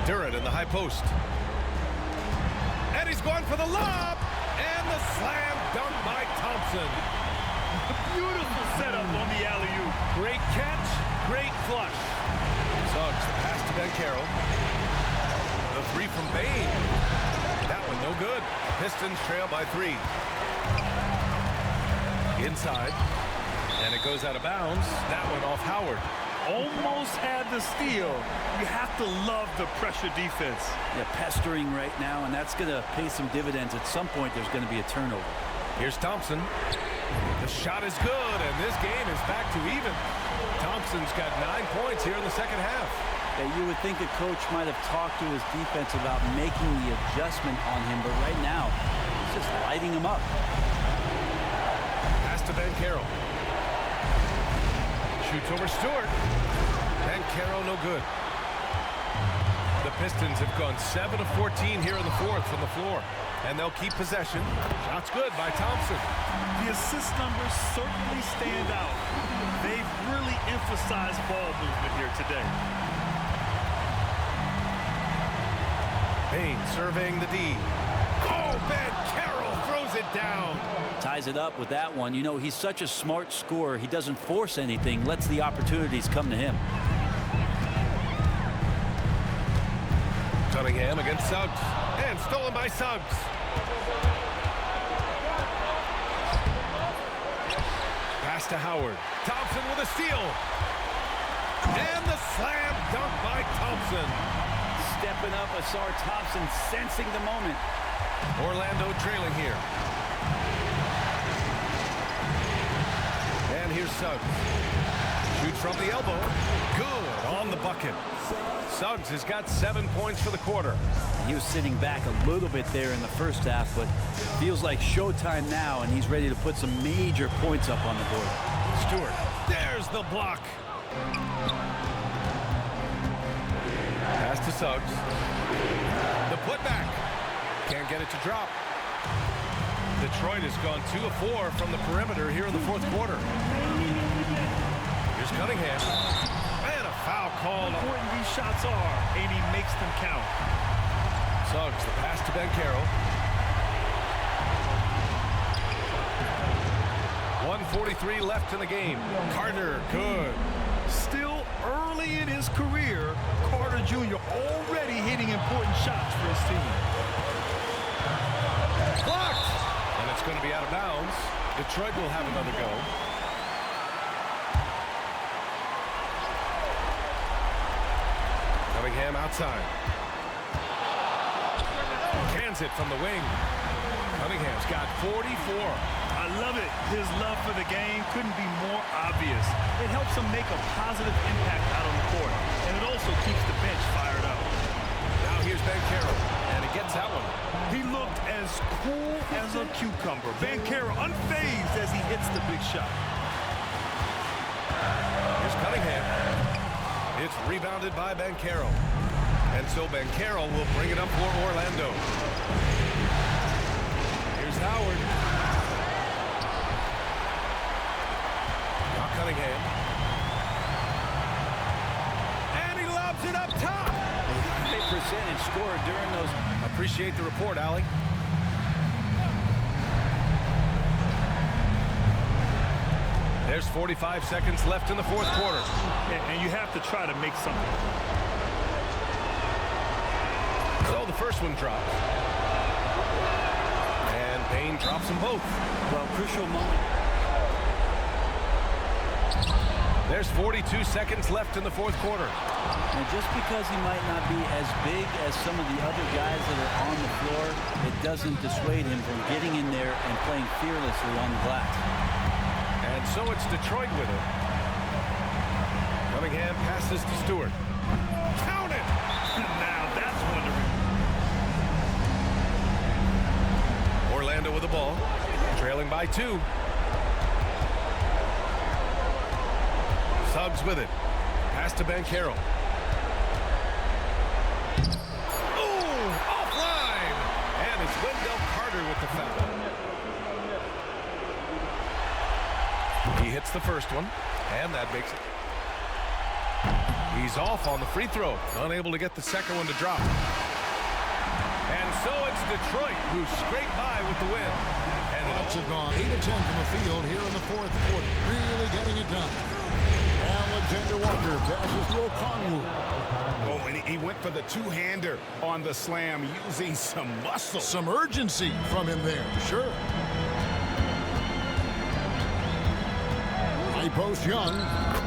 Durant in the high post. And he's going for the lob. And the slam dunk by Thompson. Beautiful setup on the alley-oop. Great catch, great flush. Suggs, the pass to Banchero. The three from Bane. That one no good. Pistons trail by 3. Inside. And it goes out of bounds. That one off Howard. Almost had the steal. You have to love the pressure defense. Yeah, pestering right now, and that's going to pay some dividends. At some point, there's going to be a turnover. Here's Thompson. The shot is good, and this game is back to even. Thompson's got 9 points here in the second half. Yeah, you would think a coach might have talked to his defense about making the adjustment on him, but right now, he's just lighting him up. Pass to Banchero. Shoots over Stewart. Banchero no good. The Pistons have gone 7 of 14 here in the fourth from the floor. And they'll keep possession. Shot's good by Thompson. The assist numbers certainly stand out. They've really emphasized ball movement here today. Bane surveying the D. Oh, Banchero throws it down. Ties it up with that one. You know, he's such a smart scorer. He doesn't force anything, lets the opportunities come to him. Cunningham against Suggs. And stolen by Suggs. Pass to Howard. Thompson with a steal. And the slam dunk by Thompson. Stepping up, Ausar Thompson sensing the moment. Orlando trailing here. And here's Suggs. Shoots from the elbow. Good on the bucket. Suggs has got 7 points for the quarter. He was sitting back a little bit there in the first half, but feels like showtime now, and he's ready to put some major points up on the board. Stewart, there's the block. Pass to Suggs. The putback. Can't get it to drop. Detroit has gone 2 of 4 from the perimeter here in the fourth quarter. Here's Cunningham. And a foul called. Important these shots are, and he makes them count. Suggs, the pass to Banchero. 1:43 left in the game. Carter, good. Still early in his career, Carter Jr. already hitting important shots for his team. Blocked! And it's going to be out of bounds. Detroit will have another go. Cunningham outside. Cans it from the wing. Cunningham's got 44. I love it. His love for the game couldn't be more obvious. It helps him make a positive impact out on the court, and it also keeps the bench fired up. Now here's Banchero, and he gets that one. He looked as cool as a cucumber. Banchero unfazed as he hits the big shot. Here's Cunningham. It's rebounded by Banchero. And so Banchero will bring it up for Orlando. Here's Howard. Now Cunningham. And he lobs it up top. High percentage score during those. Appreciate the report, Allie. There's 45 seconds left in the fourth quarter. And you have to try to make something. So the first one drops. And Payne drops them both. Well, crucial moment. There's 42 seconds left in the fourth quarter. And just because he might not be as big as some of the other guys that are on the floor, it doesn't dissuade him from getting in there and playing fearlessly on the glass. And so it's Detroit with it. Cunningham passes to Stewart. Count it! Now that's wonderful. Orlando with the ball. Trailing by 2. Suggs with it. Pass to Banchero. Ooh, offline! And it's Wendell Carter with the foul. He hits the first one, and that makes it He's off on the free throw, unable to get the second one to drop. And so it's Detroit who scraped by with the win. And Bucks have gone 8 of 10 from the field here in the fourth quarter, really getting it done. Alexander Walker passes to Okongwu. Oh, and he went for the two-hander on the slam, using some muscle. Some urgency from him there, sure. High post Young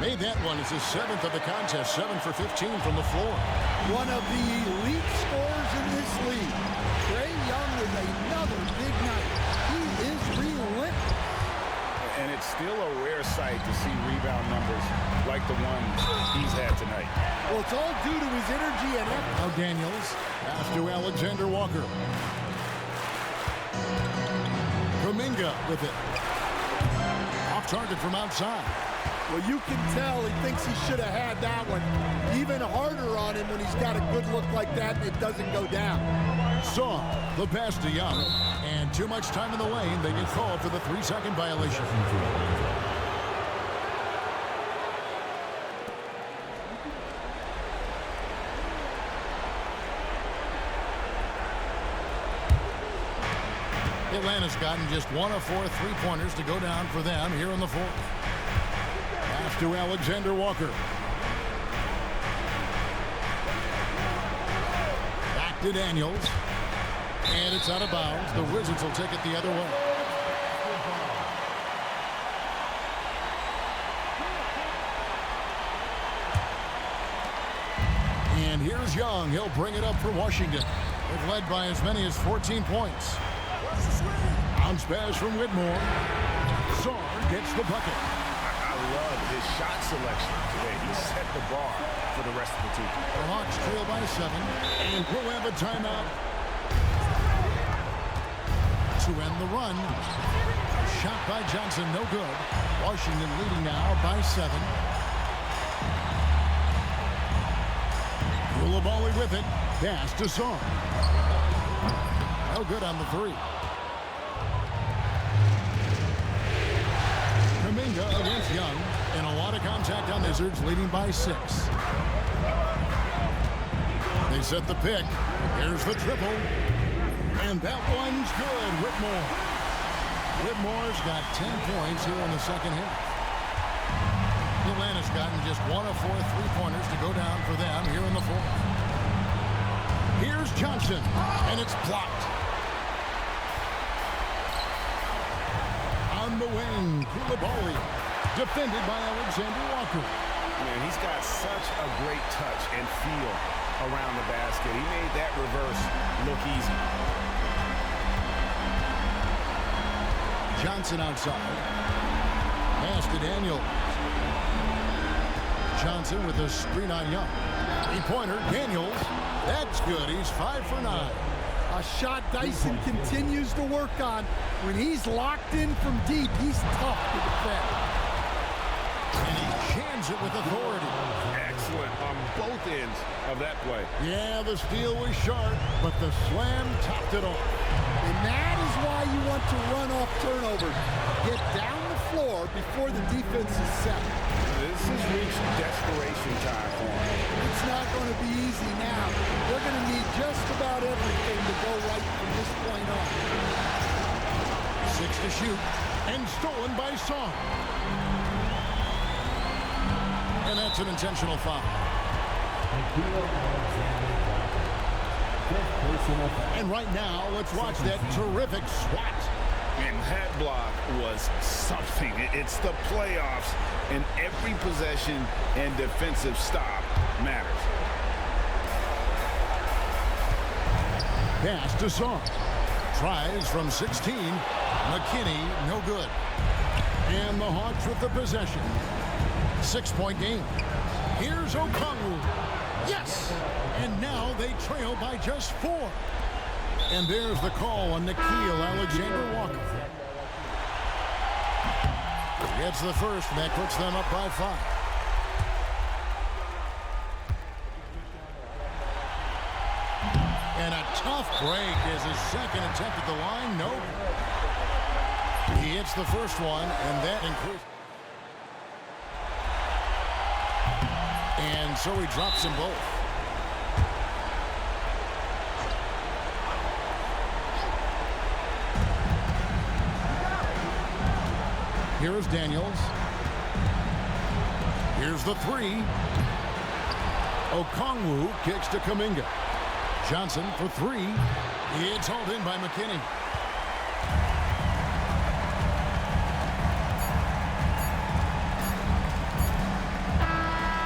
made that one as his 7th of the contest, 7 for 15 from the floor. One of the elite scorers in this league. Trae Young with another big night. He is relentless. And it's still a rare sight to see rebound numbers like the ones he's had tonight. Well, it's all due to his energy and effort. Now Daniels pass to Alexander Walker. Kuminga with it. Off target from outside. Well, you can tell he thinks he should have had that one. Even harder on him when he's got a good look like that and it doesn't go down. Saw the pass to Young. And too much time in the lane. They get called for the 3-second violation. Atlanta's gotten just 1 of 4 3-pointers to go down for them here in the fourth. Pass to Alexander Walker. Back to Daniels. And it's out of bounds. The Wizards will take it the other way. And here's Young. He'll bring it up for Washington. They've led by as many as 14 points. Bounce pass from Whitmore. Saar gets the bucket. I love his shot selection today. He set the bar for the rest of the team. The Hawks trail by 7. And we'll have a timeout to end the run. Shot by Johnson, no good. Washington leading now by 7. Coulibaly with it. Pass to Saar. No good on the 3. Kuminga against Young. And a lot of contact on Wizards, leading by 6. They set the pick. Here's the triple. And that one's good. Whitmore. Whitmore's got 10 points here in the second half. Atlanta's gotten just 1 of 4 3-pointers to go down for them here in the fourth. Here's Johnson, and it's blocked. On the wing, Coulibaly, defended by Alexander Walker. Man, he's got such a great touch and feel around the basket. He made that reverse look easy. Johnson outside. Pass to Daniel. Johnson with a screen on Young. 3-pointer, Daniels. That's good. He's 5 for 9. A shot Dyson continues to work on. When he's locked in from deep, he's tough to defend. And he jams it with authority. Excellent on both ends of that play. Yeah, the steal was sharp, but the slam topped it off. And that is why you want to run off turnovers. Get down the floor before the defense is set. This has reached desperation time for him. It's not going to be easy now. They're going to need just about everything to go right from this point on. 6 to shoot, and stolen by Saar. And that's an intentional foul. And right now, let's watch that terrific swat. And that block was something. It's the playoffs, and every possession and defensive stop matters. Pass to Saar. Tries from 16. McKinney, no good. And the Hawks with the possession. 6-point game. Here's Okongwu. Yes! And now they trail by just 4. And there's the call on Nickeil Alexander-Walker. Gets the first, and that puts them up by 5. And a tough break is his second attempt at the line. Nope. He hits the first one, and that increases. And so he drops them both. Here's Daniels. Here's the three. Okongwu kicks to Kuminga. Johnson for three. It's hauled in by McKinney.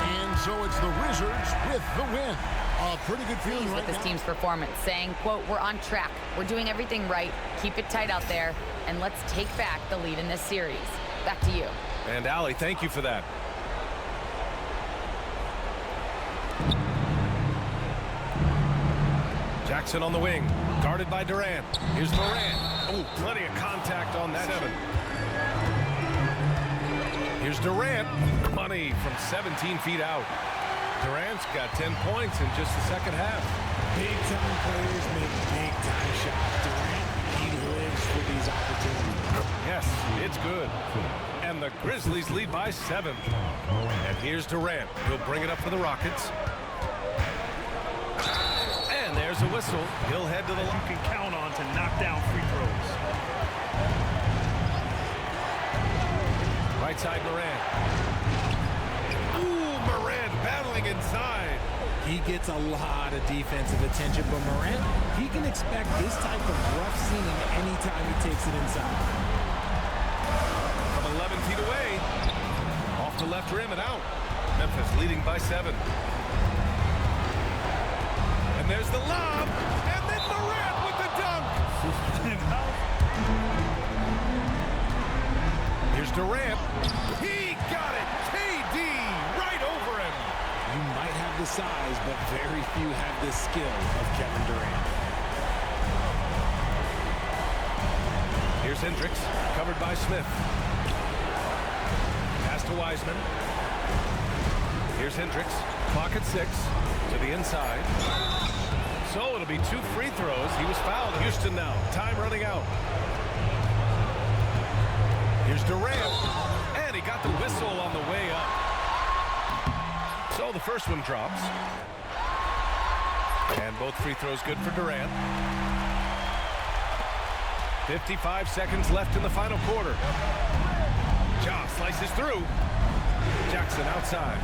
And so it's the Wizards with the win. A pretty good feeling Pleased right with this now. team's performance, saying, quote, "We're on track. We're doing everything right. Keep it tight out there, and let's take back the lead in this series." Back to you. And Allie, thank you for that. Jackson on the wing, guarded by Durant. Here's Morant. Oh, plenty of contact on that. 7. Here's Durant. Money from 17 feet out. Durant's got 10 points in just the second half. Big-time players make big-time shots. Durant, he lives for these opportunities. Yes, it's good. And the Grizzlies lead by 7. And here's Durant. He'll bring it up for the Rockets. And there's a whistle. He'll head to the You can count on to knock down free throws. right side. Morant. Ooh, Morant battling inside. He gets a lot of defensive attention, but Morant, he can expect this type of rough seeing anytime he takes it inside. From 11 feet away. Off the left rim and out. Memphis leading by 7. And there's the lob. And then Morant with the dunk. Here's Durant. He got it. KD right over him. You might have the size, but very few have the skill of Kevin Durant. Here's Hendricks, covered by Smith. Pass to Wiseman. Here's Hendricks, clock at 6, to the inside. So it'll be 2 free throws. He was fouled. Houston now, time running out. Here's Durant, and he got the whistle on the way up. So the first one drops. And both free throws good for Durant. 55 seconds left in the final quarter. Ja slices through. Jackson outside.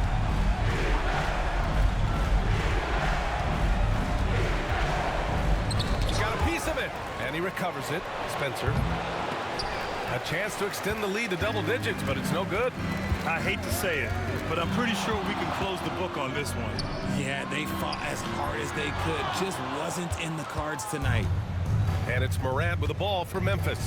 He's got a piece of it, and he recovers it. Spencer. A chance to extend the lead to double digits, but it's no good. I hate to say it, but I'm pretty sure we can close the book on this one. Yeah, they fought as hard as they could. Just wasn't in the cards tonight. And it's Morant with the ball for Memphis.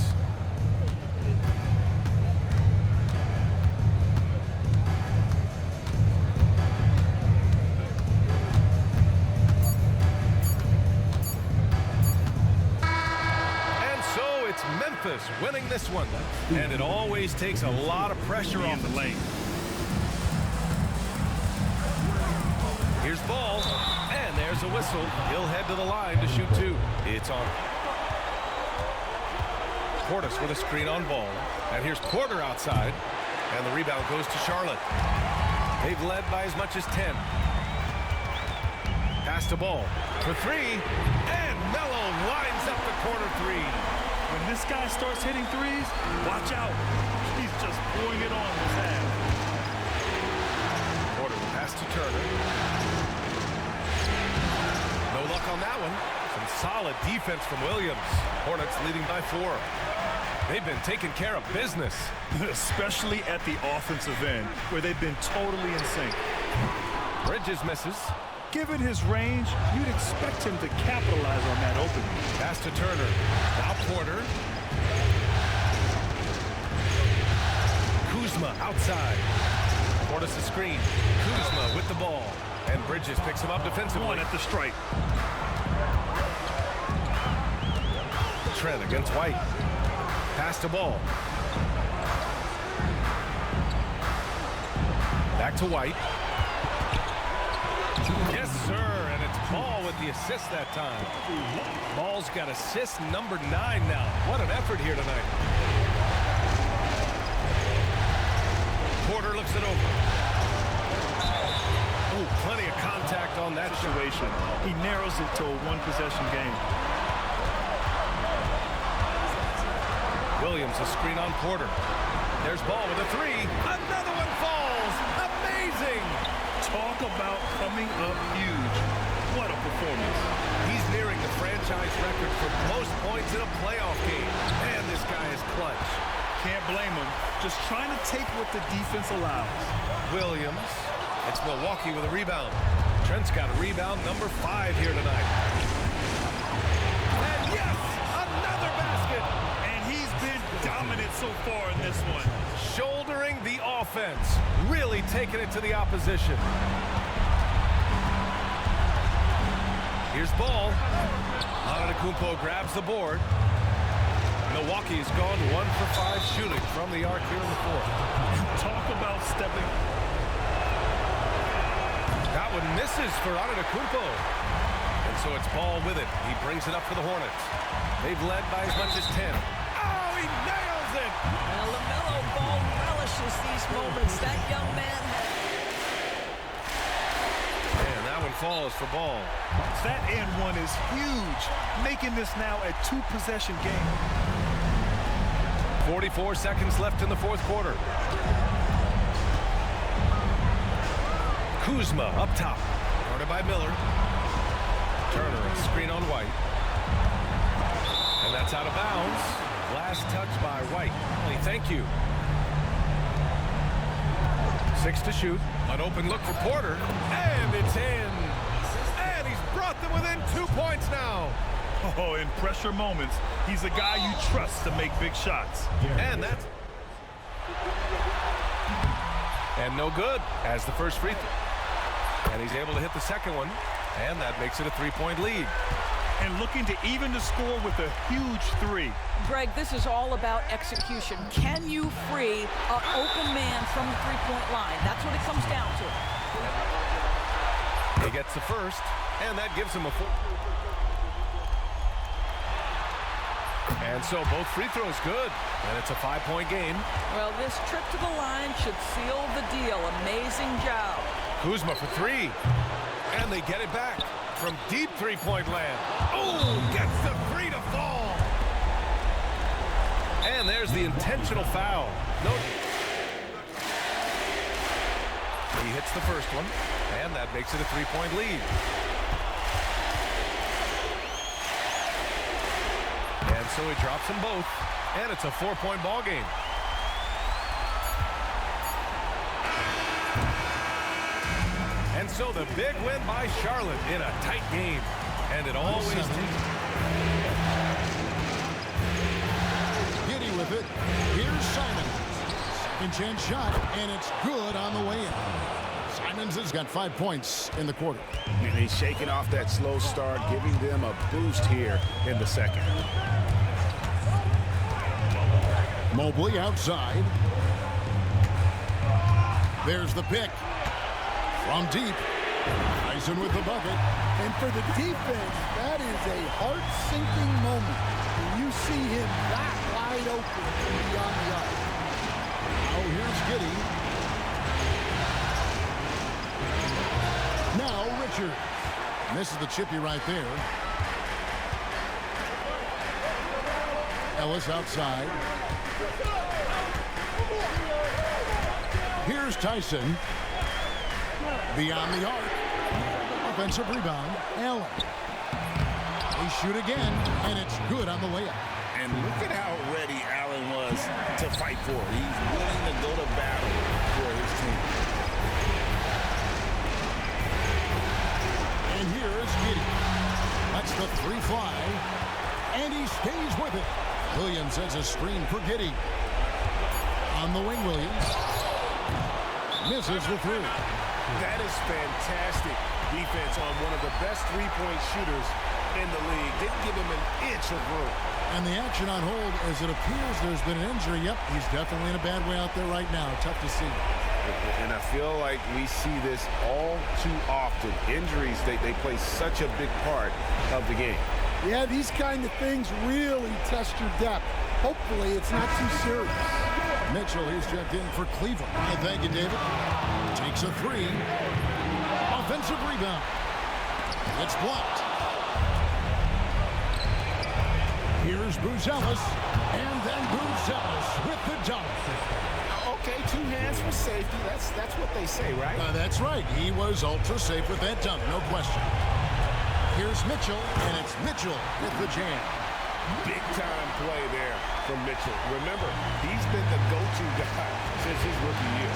And so it's Memphis winning this one. And it always takes a lot of pressure off the lane. Here's Ball, and there's a whistle. He'll head to the line to shoot 2. It's on. Portis with a screen on Ball. And here's Porter outside. And the rebound goes to Charlotte. They've led by as much as 10. Pass to Ball for 3. And Melo lines up the corner 3. When this guy starts hitting threes, watch out. He's just pouring it on his half. Porter pass to Turner. No luck on that one. Some solid defense from Williams. Hornets leading by 4. They've been taking care of business. Especially at the offensive end, where they've been totally in sync. Bridges misses. Given his range, you'd expect him to capitalize on that opening. Pass to Turner. Now Porter. Kuzma outside. Portis a screen. Kuzma with the ball. And Bridges picks him up defensively. 1 at the stripe. Trent against White. Pass to Ball. Back to White. Yes, sir. And it's Ball with the assist that time. Ball's got assist number 9 now. What an effort here tonight. Porter looks it over. Oh, Plenty of contact on that situation. He narrows it to a one-possession game. Williams, a screen on Porter. There's Ball with a three. Another one falls. Amazing. Talk about coming up huge. What a performance. He's nearing the franchise record for most points in a playoff game. And this guy is clutch. Can't blame him. Just trying to take what the defense allows. Williams. It's Milwaukee with a rebound. Trent's got a rebound number 5 here tonight. And yes, another basket. And he's been dominant so far in this one. Shouldering the offense. Really taking it to the opposition. Here's Ball. Antetokounmpo grabs the board. Milwaukee has gone 1 for 5 shooting from the arc here in the fourth. Talk about stepping. That one misses for Antetokounmpo. And so it's Ball with it. He brings it up for the Hornets. They've led by as much as 10. Oh, he nails it! Well, LaMelo Ball relishes these moments. That young man has... And that one falls for Ball. That and one is huge, making this now a 2-possession game. 44 seconds left in the fourth quarter. Kuzma up top. Guarded by Miller. Turner, a screen on White. And that's out of bounds. Last touch by White. Hey, thank you. 6 to shoot. An open look for Porter. And it's in. And he's brought them within 2 points now. Oh, in pressure moments, he's a guy you trust to make big shots. And that's... And no good as the first free throw. And he's able to hit the second one. And that makes it a 3-point lead. And looking to even the score with a huge 3. Greg, this is all about execution. Can you free an open man from the three-point line? That's what it comes down to. He gets the first, and that gives him a 4. And so both free throws good, and it's a 5-point game. Well, this trip to the line should seal the deal. Amazing job. Kuzma for 3, and they get it back from deep three-point land. Oh, gets the 3 to fall. And there's the intentional foul. No. He hits the first one, and that makes it a 3-point lead. And so he drops them both, and it's a 4-point ball game. And so the big win by Charlotte in a tight game. And it always takes. Giddy with it. Here's Simons. Second chance shot, and it's good on the way in. Simons has got 5 points in the quarter. And he's shaking off that slow start, giving them a boost here in the second. Mobley outside. There's the pick. From deep, Tyson with the bucket. And for the defense, that is a heart-sinking moment when you see him that wide open beyond the arc. Oh, here's Giddy. Now Richard. Misses the chippy right there. Ellis outside. Here's Tyson. Beyond the arc. Offensive rebound. Allen. They shoot again, and it's good on the way up. And look at how ready Allen was to fight for it. He's willing to go to battle for his team. And here is Giddy. That's the 3 fly. And he stays with it. Williams has a screen for Giddy. On the wing, Williams. Misses the 3. That is fantastic defense on one of the best three-point shooters in the league. Didn't give him an inch of room. And the action on hold, as it appears there's been an injury. Yep, he's definitely in a bad way out there right now. Tough to see. And I feel like we see this all too often. Injuries, they play such a big part of the game. Yeah, these kind of things really test your depth. Hopefully it's not too serious. Mitchell, he's checked in for Cleveland. And thank you, David. Takes a 3. Offensive offensive rebound. It's blocked. Here's Buzelis, and then Buzelis with the dunk. Okay, 2 hands for safety. That's what they say, right? That's right. He was ultra safe with that dunk, no question. Here's Mitchell, and it's Mitchell with the jam. Big-time play there from Mitchell. Remember, he's been the go-to guy since his rookie year.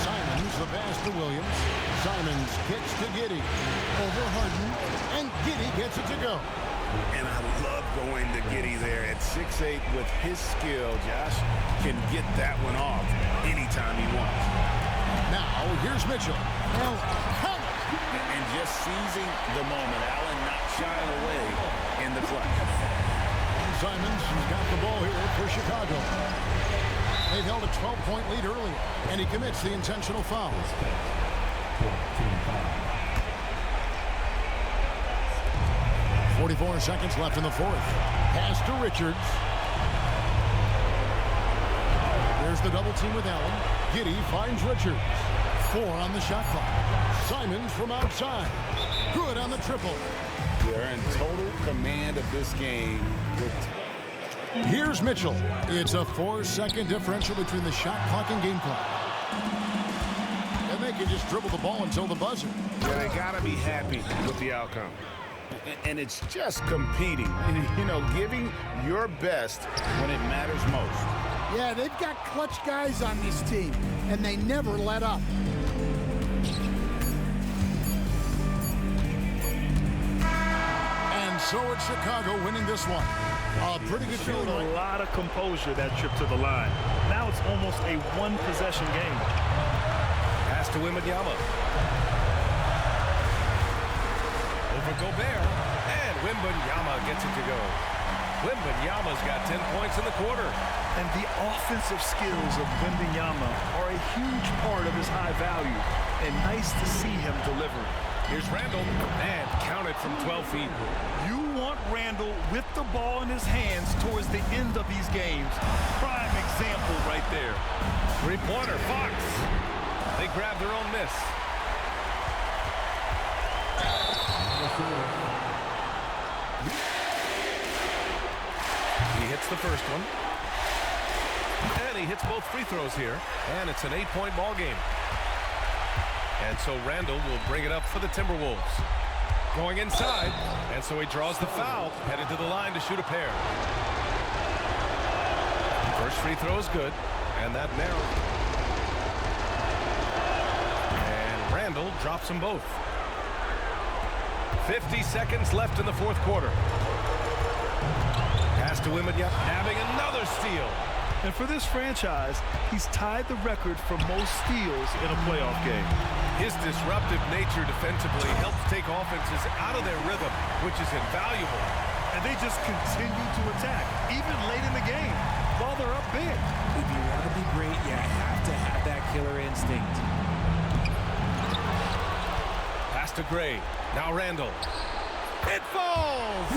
Simons, the pass to Williams. Simons kicks to Giddey. Over Harden, and Giddey gets it to go. And I love going to Giddey there at 6'8" with his skill. Josh can get that one off anytime he wants. Now, here's Mitchell. Now, and just seizing the moment. Allen not shying away in the clutch. Simons has got the ball here for Chicago. They've held a 12-point lead earlier, and he commits the intentional foul. 44 seconds left in the fourth. Pass to Richards. There's the double team with Allen. Giddey finds Richards. 4 on the shot clock. Simons from outside. Good on the triple. They're in total command of this game. Here's Mitchell. It's a 4-second differential between the shot clock and game clock. And they can just dribble the ball until the buzzer. Yeah, they got to be happy with the outcome. And it's just competing, you know, giving your best when it matters most. Yeah, they've got clutch guys on this team, and they never let up. And so it's Chicago winning this one. A pretty good Showed feeling. a lot of composure that trip to the line. Now it's almost a one-possession game. Pass to Wembanyama. Over Gobert, and Wembanyama gets it to go. Wembanyama's got 10 points in the quarter. And the offensive skills of Wembanyama are a huge part of his high value. And nice to see him deliver. Here's Randall, and counted from 12 feet. You want Randall with the ball in his hands towards the end of these games. Prime example right there. Three-pointer, Fox. They grab their own miss. He hits the first one. And he hits both free throws here. And it's an 8-point ball game. And so Randall will bring it up for the Timberwolves. Going inside. And so he draws the foul. Headed to the line to shoot a pair. First free throw is good. And that narrows. And Randall drops them both. 50 seconds left in the fourth quarter. Pass to Wembanyama, having another steal. And for this franchise, he's tied the record for most steals in a playoff game. His disruptive nature defensively helps take offenses out of their rhythm, which is invaluable. And they just continue to attack, even late in the game, while they're up big. If you want to be great, you have to have that killer instinct. Pass to Gray. Now Randall. It falls!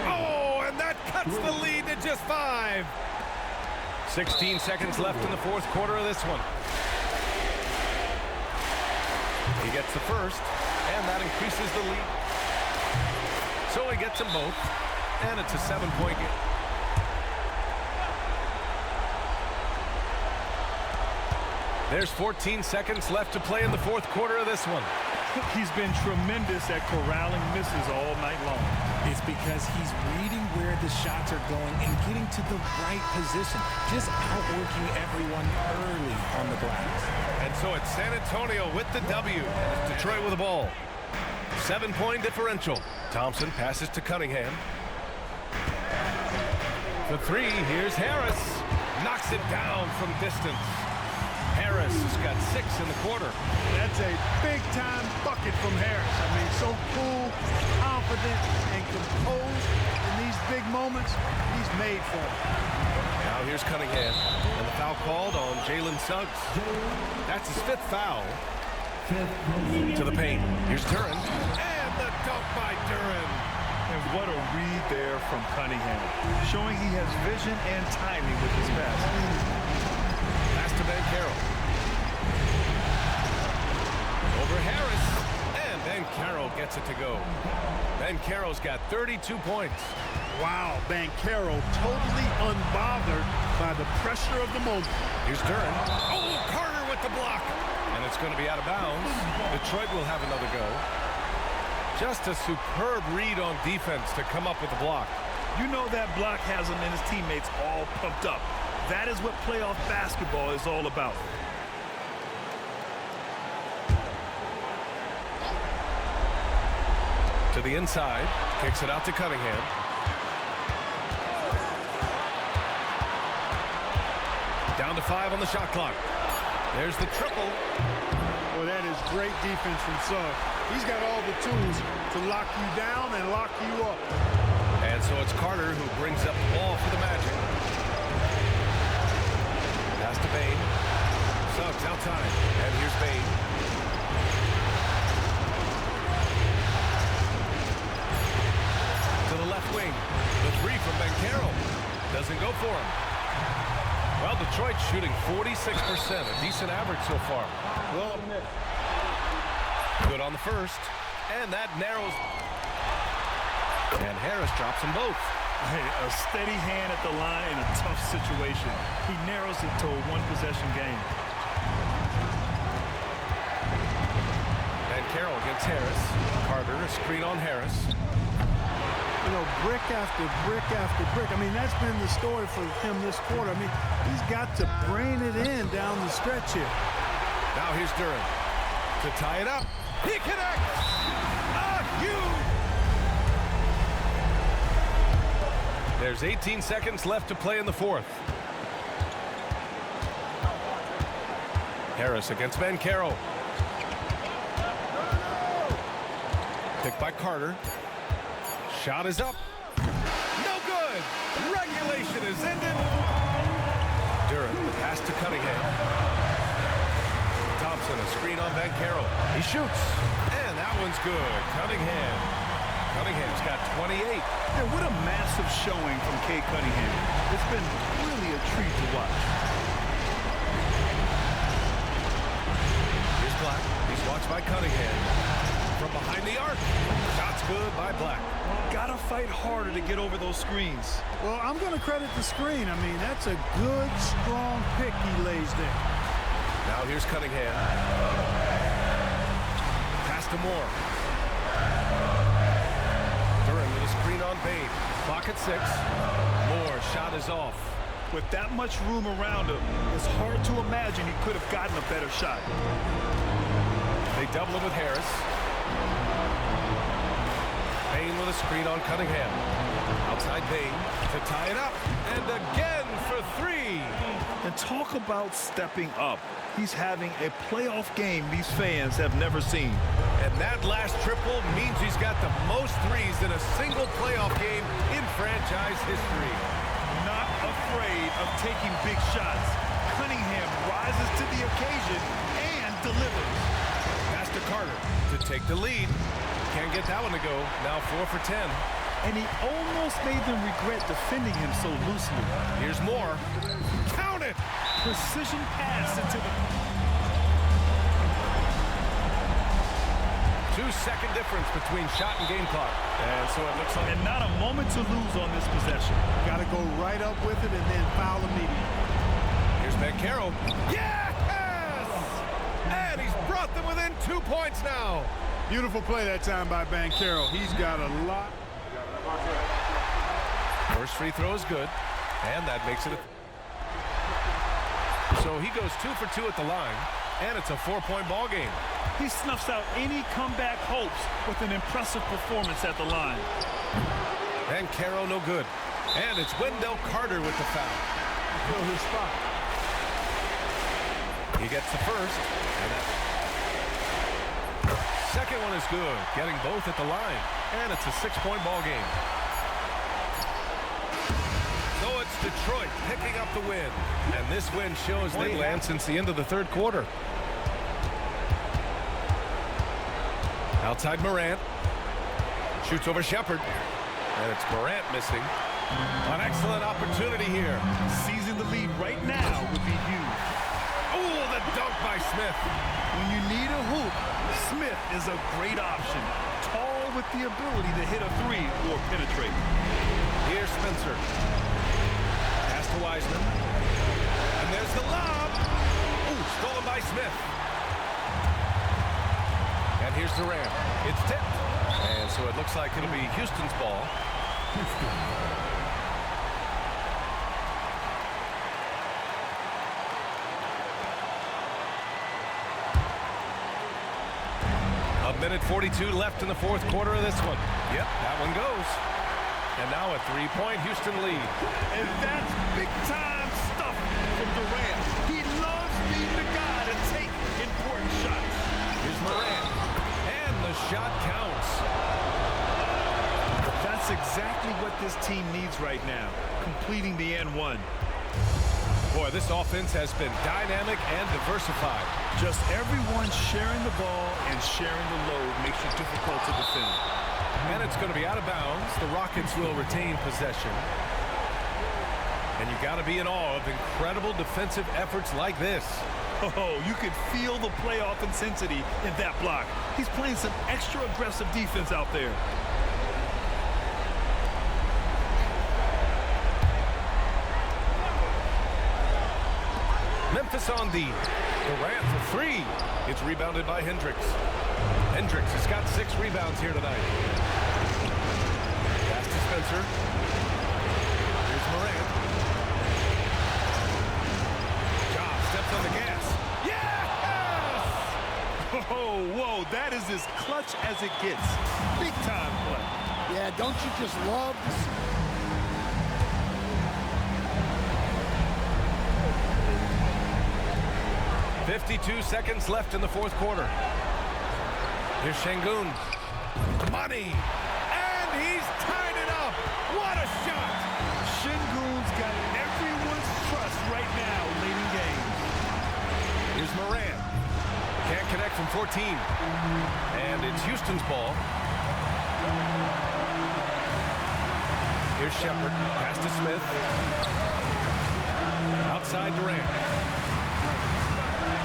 Oh, and that cuts the lead to just 5. 16 seconds left in the fourth quarter of this one. He gets the first, and that increases the lead. So he gets them both, and it's a 7-point game. There's 14 seconds left to play in the fourth quarter of this one. He's been tremendous at corralling misses all night long. It's because he's reading where the shots are going and getting to the right position, just outworking everyone early on the glass. And so it's San Antonio with the W. Detroit with the ball. 7-point differential. Thompson passes to Cunningham. The 3, here's Harris. Knocks it down from distance. Harris has got 6 in the quarter. That's a big-time bucket from Harris. I mean, so cool, confident, and composed in these big moments. He's made for it. Now here's Cunningham. And the foul called on Jalen Suggs. That's his 5th foul. To the paint. Here's Duren. And the dunk by Duren. And what a read there from Cunningham, showing he has vision and timing with his pass. Pass to Banchero. gets it to go. Banchero's got 32 points. Wow, Banchero totally unbothered by the pressure of the moment. Here's Duren. Oh, Carter with the block. And it's going to be out of bounds. Detroit will have another go. Just a superb read on defense to come up with the block. You know that block has him and his teammates all pumped up. That is what playoff basketball is all about. To the inside. Kicks it out to Cunningham. Down to 5 on the shot clock. There's the triple. Well, that is great defense from Suggs. He's got all the tools to lock you down and lock you up. And so it's Carter who brings up the ball for the Magic. Pass to Bane. Suggs outside. And here's Bane. To the left wing. The three from Banchero. Doesn't go for him. Well, Detroit shooting 46%, a decent average so far. Well, good on the first, and that narrows. And Harris drops them both. Hey, a steady hand at the line in a tough situation. He narrows it to a one-possession game. Banchero against Harris. Carter, a screen on Harris. you know, brick after brick after brick. I mean, that's been the story for him this quarter. I mean, he's got to brain it in down the stretch here. Now here's Duren to tie it up. He connects. Huge. There's 18 seconds left to play in the fourth. Harris against Banchero. Picked by Carter. Shot is up. No good. Regulation is ended. Duren, the pass to Cunningham. Thompson, a screen on Banchero. He shoots. And that one's good. Cunningham's got 28. Yeah, what a massive showing from Cade Cunningham. It's been really a treat to watch. Here's Black. He's watched by Cunningham. From behind the arc. Shot's good by Black. Gotta fight harder to get over those screens. Well, I'm going to credit the screen. I mean, that's a good, strong pick he lays there. Now here's Cunningham. Pass to Moore. Duren with a screen on Bane. Clock at 6. Moore, shot is off. With that much room around him, it's hard to imagine he could have gotten a better shot. They double it with Harris. Bane with a screen on Cunningham. Outside Bane to tie it up. And again for 3. And talk about stepping up. He's having a playoff game these fans have never seen. And that last triple means he's got the most threes in a single playoff game in franchise history. Not afraid of taking big shots. Cunningham rises to the occasion and delivers. Pass to Carter to take the lead. Can't get that one to go. Now 4 for 10. And he almost made them regret defending him so loosely. Here's Moore. Count it! Precision pass into the... 2-second difference between shot and game clock. And so it looks like... And not a moment to lose on this possession. Got to go right up with it and then foul immediately. Here's Banchero. Yes! And he's brought them within 2 points now. Beautiful play that time by Banchero. He's got a lot. First free throw is good. And that makes it so he goes 2 for 2 at the line. And it's a 4-point ball game. He snuffs out any comeback hopes with an impressive performance at the line. Banchero no good. And it's Wendell Carter with the foul. Fill his spot. He gets the first. And that second one is good. Getting both at the line. And it's a 6-point ball game. So it's Detroit picking up the win. And this win shows they land since the end of the third quarter. Outside Morant. Shoots over Shepherd. And it's Morant missing. An excellent opportunity here. Seizing the lead right now would be huge. Oh, the dunk by Smith. When you need a hoop, Smith is a great option. with the ability to hit a three or penetrate. Here's Spencer. Pass to Wiseman. And there's the lob. Ooh, stolen by Smith. And here's Durant. It's tipped. And so it looks like it'll be Houston's ball. A minute 42 left in the fourth quarter of this one. Yep, that one goes. And now a three-point Houston lead. And that's big-time stuff from Durant. He loves being the guy to take important shots. Here's Morant. And the shot counts. That's exactly what this team needs right now, completing the N1. Boy, this offense has been dynamic and diversified. Just everyone sharing the ball and sharing the load makes it difficult to defend. And it's going to be out of bounds. The Rockets will retain possession. And you got to be in awe of incredible defensive efforts like this. Oh, you could feel the playoff intensity in that block. He's playing some extra aggressive defense out there. Memphis on D. Durant for three. It's rebounded by Hendricks. Hendricks has got 6 rebounds here tonight. Pass to Spencer. Here's Morant. Ja steps on the gas. Yes! Oh, whoa, that is as clutch as it gets. Big time play. Yeah, don't you just love to see 52 seconds left in the fourth quarter. Here's Şengün. Money! And he's tied it up! What a shot! Şengün's got everyone's trust right now late in games. Here's Morant. Can't connect from 14. And it's Houston's ball. Here's Shepherd. Pass to Smith. Outside Durant.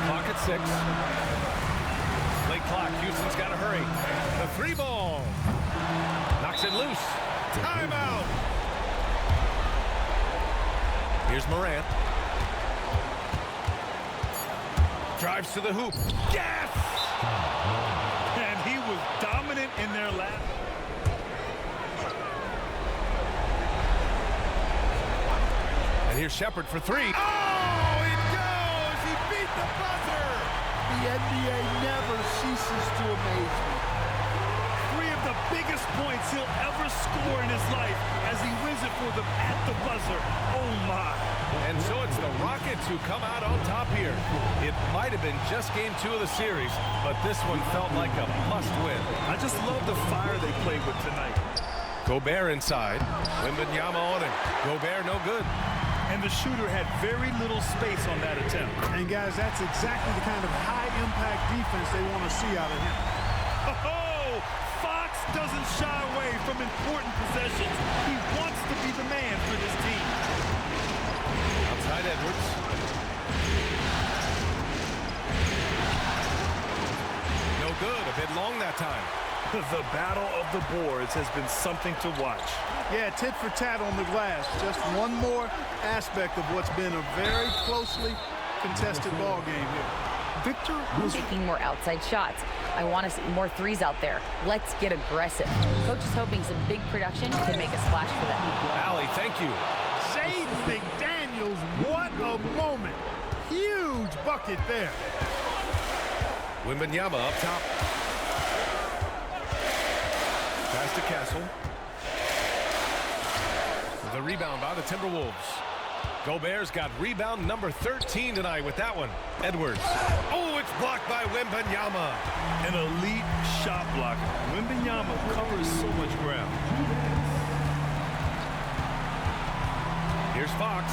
Clock at 6. Late clock. Houston's got to hurry. The 3 ball. Knocks it loose. Timeout. Here's Morant. Drives to the hoop. Yes! And he was dominant in their last. And here's Shepherd for 3. Oh, it goes! He beat the buzzer! The NBA never ceases to amaze me. 3 of the biggest points he'll ever score in his life as he wins it for them at the buzzer. Oh, my. And so it's the Rockets who come out on top here. It might have been just game 2 of the series, but this one felt like a must-win. I just love the fire they played with tonight. Gobert inside. Wembanyama on it. Gobert no good. And the shooter had very little space on that attempt. And, guys, that's exactly the kind of high-impact defense they want to see out of him. Oh, Fox doesn't shy away from important possessions. He wants to be the man for this team. Outside Edwards. No good. A bit long that time. The battle of the boards has been something to watch. Yeah, tit for tat on the glass. Just one more aspect of what's been a very closely contested ball game here. Victor was taking more outside shots. I want to see more threes out there. Let's get aggressive. Coach is hoping some big production can make a splash for them. Allie, thank you. Jaden McDaniels, what a moment. Huge bucket there. Wembanyama up top. Pass to Castle. The rebound by the Timberwolves. Gobert's got rebound number 13 tonight with that one. Edwards. Oh, it's blocked by Wembanyama. An elite shot blocker. Wembanyama covers so much ground. Here's Fox.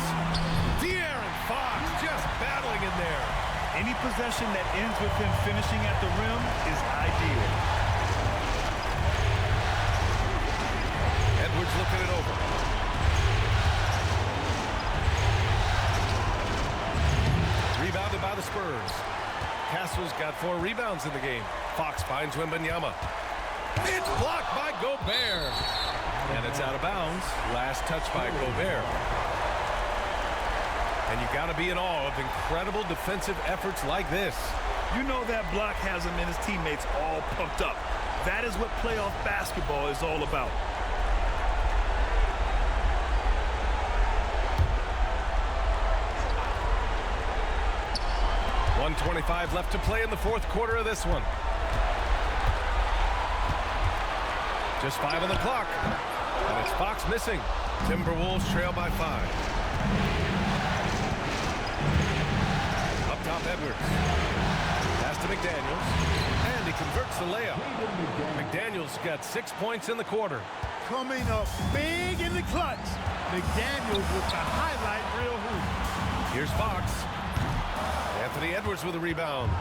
De'Aaron Fox just battling in there. Any possession that ends with him finishing at the rim is ideal. Edwards looking it over. Rebounded by the Spurs. Castle's got 4 rebounds in the game. Fox finds Wembanyama. It's blocked by Gobert. And it's out of bounds. Last touch by Gobert. And you got to be in awe of incredible defensive efforts like this. You know that block has him and his teammates all pumped up. That is what playoff basketball is all about. .125 left to play in the fourth quarter of this one. Just 5 on the clock. And it's Fox missing. Timberwolves trail by 5. Up top, Edwards. Pass to McDaniels. And he converts the layup. McDaniels got 6 points in the quarter. Coming up big in the clutch. McDaniels with the highlight reel hoop. Here's Fox. Anthony Edwards with a rebound.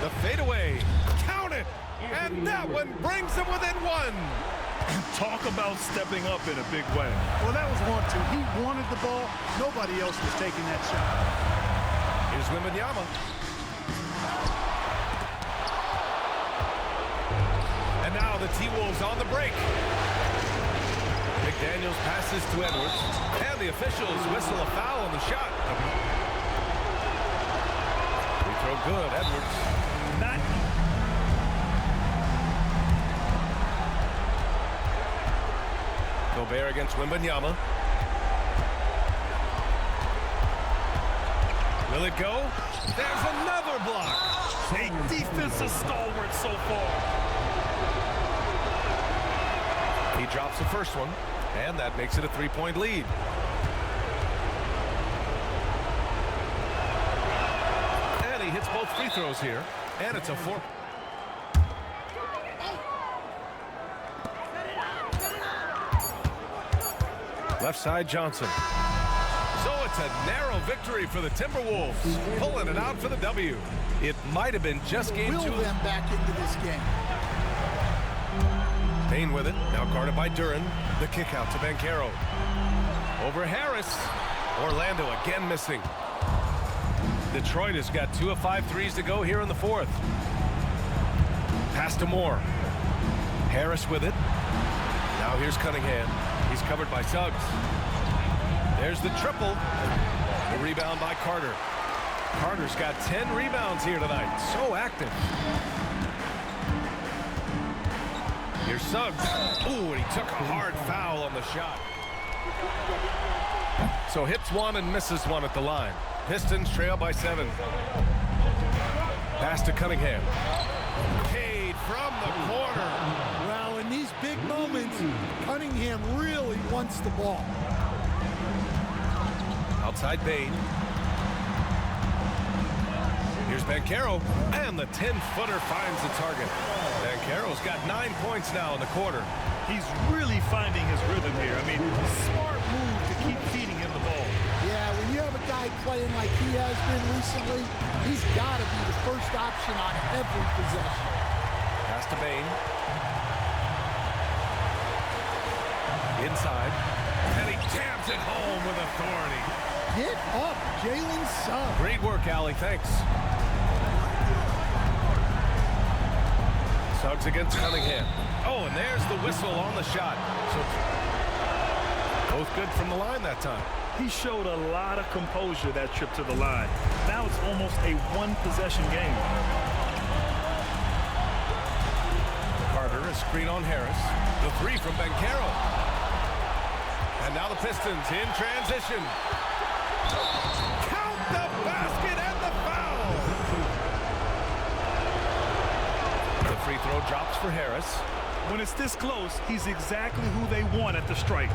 The fadeaway. Count it. And that one brings them within 1. Talk about stepping up in a big way. Well, that was 1-2. He wanted the ball. Nobody else was taking that shot. Here's Wembanyama. And now the T-Wolves on the break. McDaniels passes to Edwards. And the officials whistle a foul on the shot. Free throw good, Edwards. Not Gobert against Wembanyama. Will it go? There's another block. a defensive stalwart so far. He drops the first one, and that makes it a 3-point lead. And he hits both free throws here, and it's a 4. Left side, Johnson. So it's a narrow victory for the Timberwolves, pulling it out for the W. It might have been just game 2. Will them back into this game. Payne with it, now guarded by Duren. The kick out to Banchero. Over Harris. Orlando again missing. Detroit has got 2 of 5 threes to go here in the fourth. Pass to Moore. Harris with it. Now here's Cunningham. He's covered by Suggs. There's the triple. The rebound by Carter. Carter's got 10 rebounds here tonight. So active. Here's Suggs. Ooh, and he took a hard foul on the shot. So hits one and misses one at the line. Pistons trail by 7. Pass to Cunningham. Paid from the corner. Well, in these big moments, Cunningham really wants the ball. Outside Bane. Here's Banchero, and the 10-footer finds the target. Banchero's got 9 points now in the quarter. He's really finding his rhythm here. I mean, smart move to keep feeding him the ball. Yeah, when you have a guy playing like he has been recently, he's got to be the first option on every possession. Pass to Bane. Inside. And he jams it home with authority. Get up, Jalen Suggs. Great work, Allie. Thanks. Suggs against Cunningham. Oh, and there's the whistle on the shot. So both good from the line that time. He showed a lot of composure that trip to the line. Now it's almost a one-possession game. Carter, a screen on Harris. The 3 from Banchero. And now the Pistons in transition. Count the basket and the foul. The free throw drops for Harris. When it's this close, he's exactly who they want at the stripe.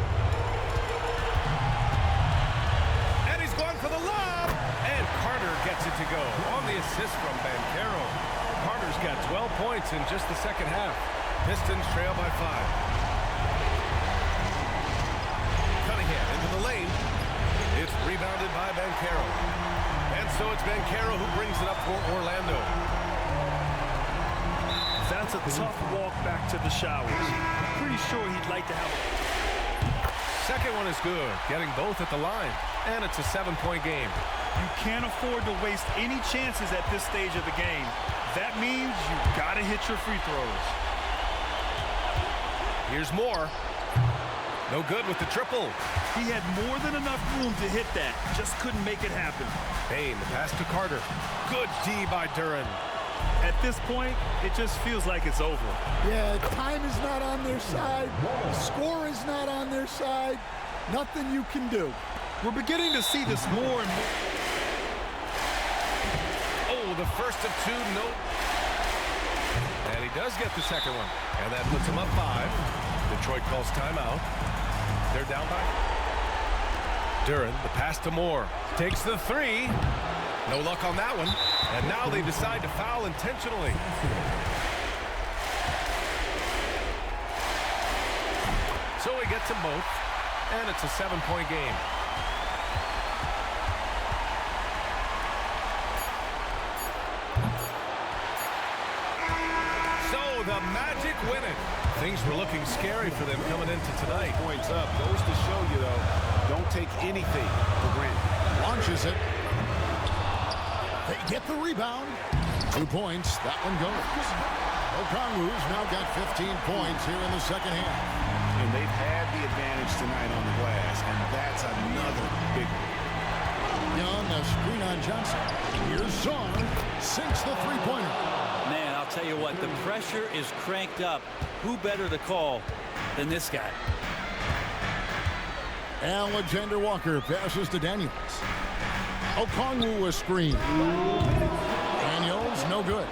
And he's going for the lob. And Carter gets it to go on the assist from Banchero. Carter's got 12 points in just the second half. Pistons trail by 5. Cunningham into the lane. It's rebounded by Banchero. And so it's Banchero who brings it up for Orlando. That's a tough walk back to the showers. Pretty sure he'd like to have it. Second one is good, getting both at the line. And it's a 7-point game. You can't afford to waste any chances at this stage of the game. That means you got to hit your free throws. Here's Moore. No good with the triple. He had more than enough room to hit that. Just couldn't make it happen. Payne, the pass to Carter. Good D by Duren. At this point, it just feels like it's over. Yeah, time is not on their side. The score is not on their side. Nothing you can do. We're beginning to see this more and more. Oh, the first of two, no. And he does get the second one. And that puts him up 5. Detroit calls timeout. They're down by. Duren, the pass to Moore. Takes the 3. No luck on that one. And now they decide to foul intentionally. So he gets them both. And it's a 7-point game. So the Magic win it. Things were looking scary for them coming into tonight. Points up. Goes to show you, though, don't take anything for granted. Launches it. They get the rebound. 2 points. That one goes. Okongwu's now got 15 points here in the second half. And they've had the advantage tonight on the glass, and that's another big one. Young, a screen on Johnson. Here's Zorn. Sinks the three-pointer. Man, I'll tell you what, the pressure is cranked up. Who better to call than this guy? Alexander Walker passes to Daniels. Okongwu a screen. Daniels, no good.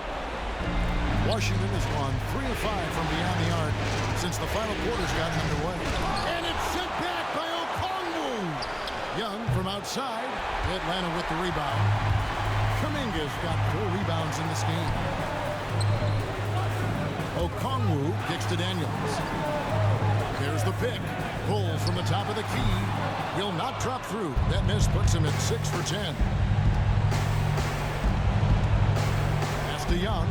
Washington has gone 3 of 5 from beyond the arc since the final quarter's gotten underway. And it's sent back by Okongwu. Young from outside. Atlanta with the rebound. Kuminga's got 4 rebounds in this game. Okongwu kicks to Daniels. There's the pick. Pulls from the top of the key. Will not drop through. That miss puts him at 6 for 10. Pass to Young.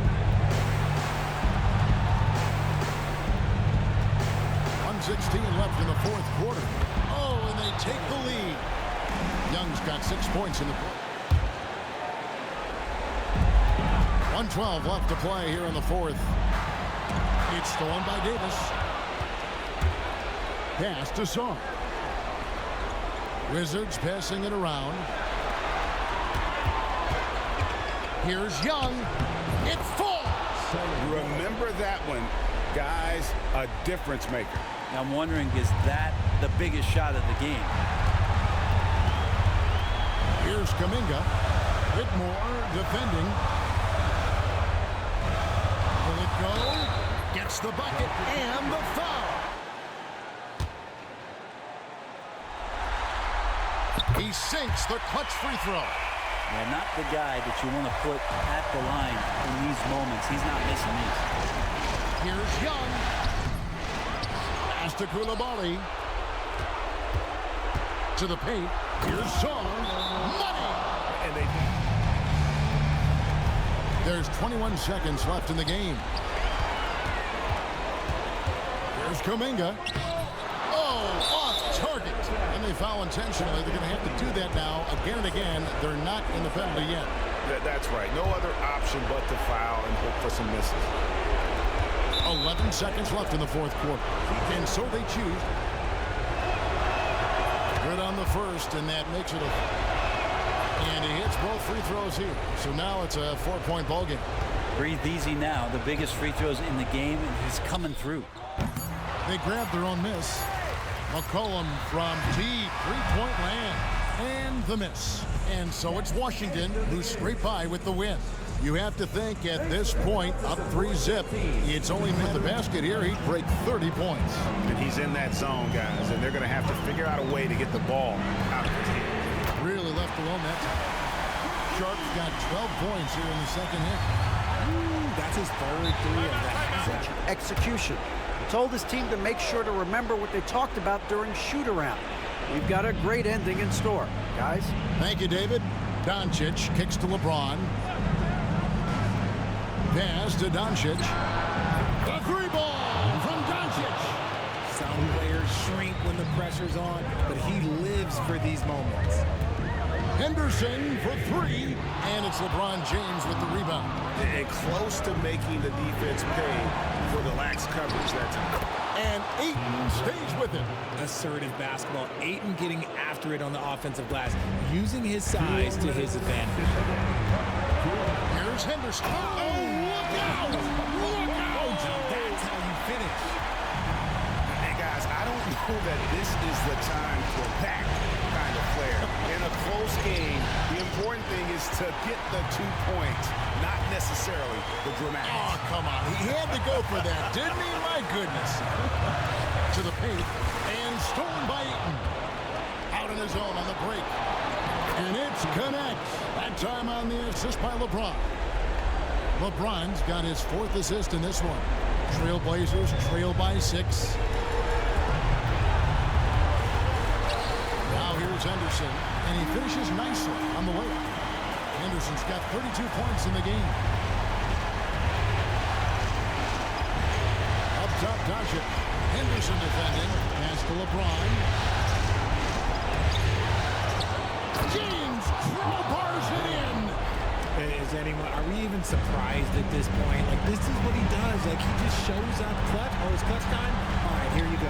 1:16 left in the fourth quarter. Oh, and they take the lead. Young's got 6 points in the quarter. 1:12 left to play here in the fourth. It's stolen by Davis. Pass to Zorn. Wizards passing it around. Here's Young. It falls. Remember that one, guys, a difference maker. I'm wondering, is that the biggest shot of the game? Here's Kuminga. Whitmore defending. Will it go? Gets the bucket and the foul. He sinks the clutch free throw. Yeah, not the guy that you want to put at the line in these moments. He's not missing these. Here's Young. Pass to Koulibaly. To the paint. Here's Zorn. Money! And they... There's 21 seconds left in the game. Here's Kuminga. Oh, off target. And they foul intentionally. They're going to have to do that now again and again. They're not in the penalty yet. That's right. No other option but to foul and hope for some misses. 11 seconds left in the fourth quarter. And so they choose. Good on the first, and that makes it a... And he hits both free throws here. So now it's a 4-point ball game. Breathe easy now. The biggest free throws in the game, and he's coming through. They grab their own miss. McCollum from deep three-point land. And the miss. And so it's Washington who scrape by with the win. You have to think at this point, up 3-zip. It's only with the basket here, he'd break 30 points. And he's in that zone, guys, and they're going to have to figure out a way to get the ball out of his hand. Really left alone that time. Sharp's got 12 points here in the second half. That's his third 3 of the half. Execution. He told his team to make sure to remember what they talked about during shoot-around. We've got a great ending in store, guys. Thank you, David. Doncic kicks to LeBron. Pass to Doncic. The 3-ball from Doncic. Some players shrink when the pressure's on, but he lives for these moments. Henderson for three, and it's LeBron James with the rebound. And close to making the defense pay for the lax coverage that time. And Ayton stays with it. Assertive basketball. Ayton getting after it on the offensive glass, using his size to his advantage. Here's Henderson. Oh, look out! Look out! That's how you finish. Hey, guys, I don't know that this is the time for that kind of flair. In a close game, the important thing is to get the 2 points, not necessarily the dramatics. Oh, come on. He had to go for that, didn't he? My goodness. To the paint, and stolen by Ayton. Out on his own on the break. And it's connects. That time on the assist by LeBron. LeBron's got his 4th assist in this one. Trailblazers trail by 6. Now here's Henderson, and he finishes nicely on the layup. Henderson's got 32 points in the game. Up top, Doncic. Henderson defending. Pass to LeBron. James crowbars it in. Are we even surprised at this point? Like, this is what he does. Like, he just shows up clutch. Oh, it's clutch time? All right, here you go.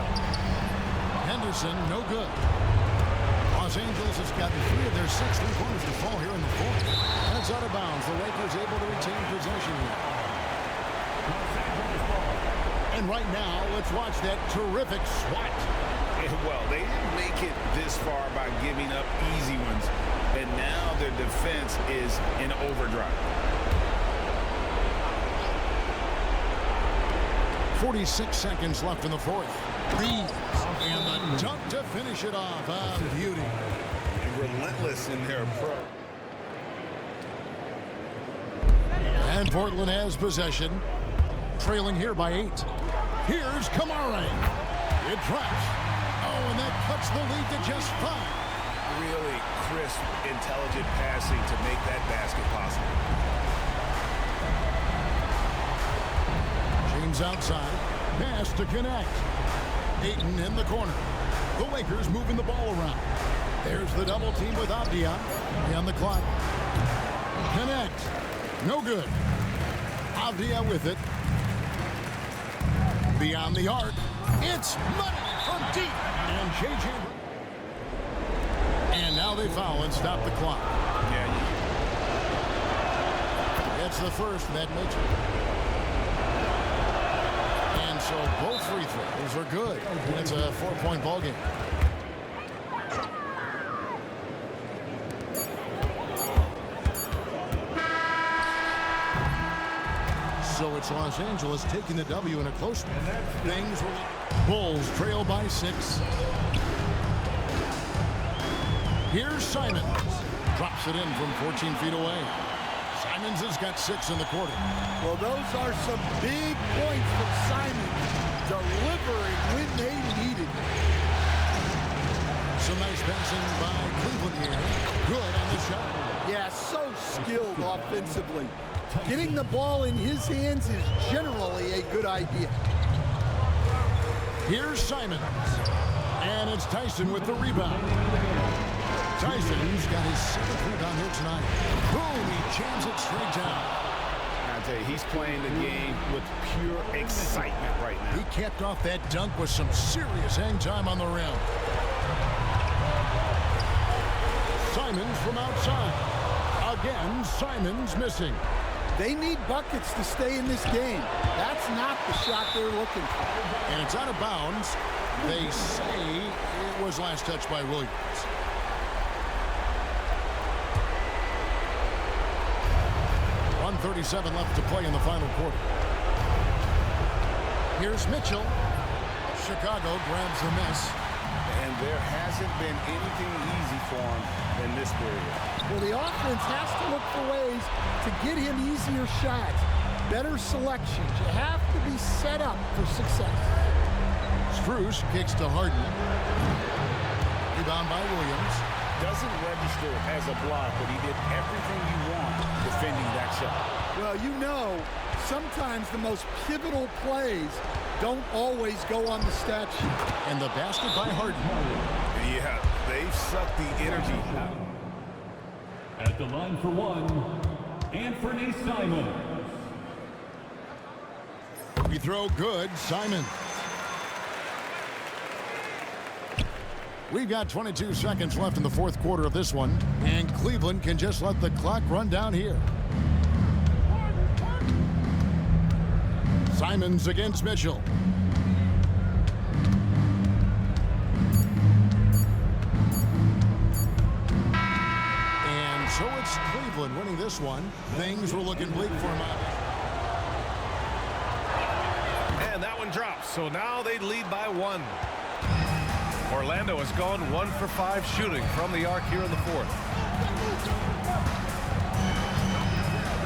Henderson, no good. Los Angeles has gotten 3 of their 6 3-pointers to fall here in the 4th. And it's out of bounds. The Lakers able to retain possession here. And right now, let's watch that terrific swat. Well, they didn't make it this far by giving up easy ones, and now their defense is in overdrive. 46 seconds left in the 4th. Reeves, and the dunk to finish it off. Beauty. And relentless in their approach. And Portland has possession, trailing here by 8. Here's Kamara. It drops. Oh, and that cuts the lead to just 5. Really crisp, intelligent passing to make that basket possible. James outside. Pass to connect. Ayton in the corner. The Lakers moving the ball around. There's the double team with Avdia. On the clock. Connect. No good. Avdia with it. Beyond the arc. It's money from deep. And J.J. And now they foul and stop the clock. Yeah. It's the first of that nature. And so both free throws are good. It's a 4-point ball game. So it's Los Angeles taking the W in a close one. Things will... Bulls trail by 6. Here's Simons. Drops it in from 14 feet away. Simons has got 6 in the quarter. Well, those are some big points from Simons, delivering when they needed it. Some nice passing by Cleveland here. Good on the shot. Yeah, so skilled offensively. Getting the ball in his hands is generally a good idea. Here's Simons. And it's Tyson with the rebound. Tyson's got his 7th rebound here tonight. Boom, he jams it straight down. I tell you, he's playing the game with pure excitement right now. He capped off that dunk with some serious hang time on the rim. Simons from outside. Again, Simons missing. They need buckets to stay in this game. That's not the shot they're looking for. And it's out of bounds. They say it was last touched by Williams. .137 left to play in the final quarter. Here's Mitchell. Chicago grabs the miss. And there hasn't been anything easy for him in this period. Well, the offense has to look for ways to get him easier shots, better selections. You have to be set up for success. Strus kicks to Harden. Rebound by Williams. Doesn't register as a block, but he did everything you want defending that shot. Well, you know, sometimes the most pivotal plays don't always go on the stat sheet. And the basket by Harden. Yeah, they've sucked the energy out. At the line for one, Anthony Simons. We throw good, Simon. We've got 22 seconds left in the fourth quarter of this one, and Cleveland can just let the clock run down here. Simons against Mitchell. And so it's Cleveland winning this one. Things were looking bleak for him. And that one drops, so now they lead by 1. Orlando has gone 1 for 5 shooting from the arc here in the fourth.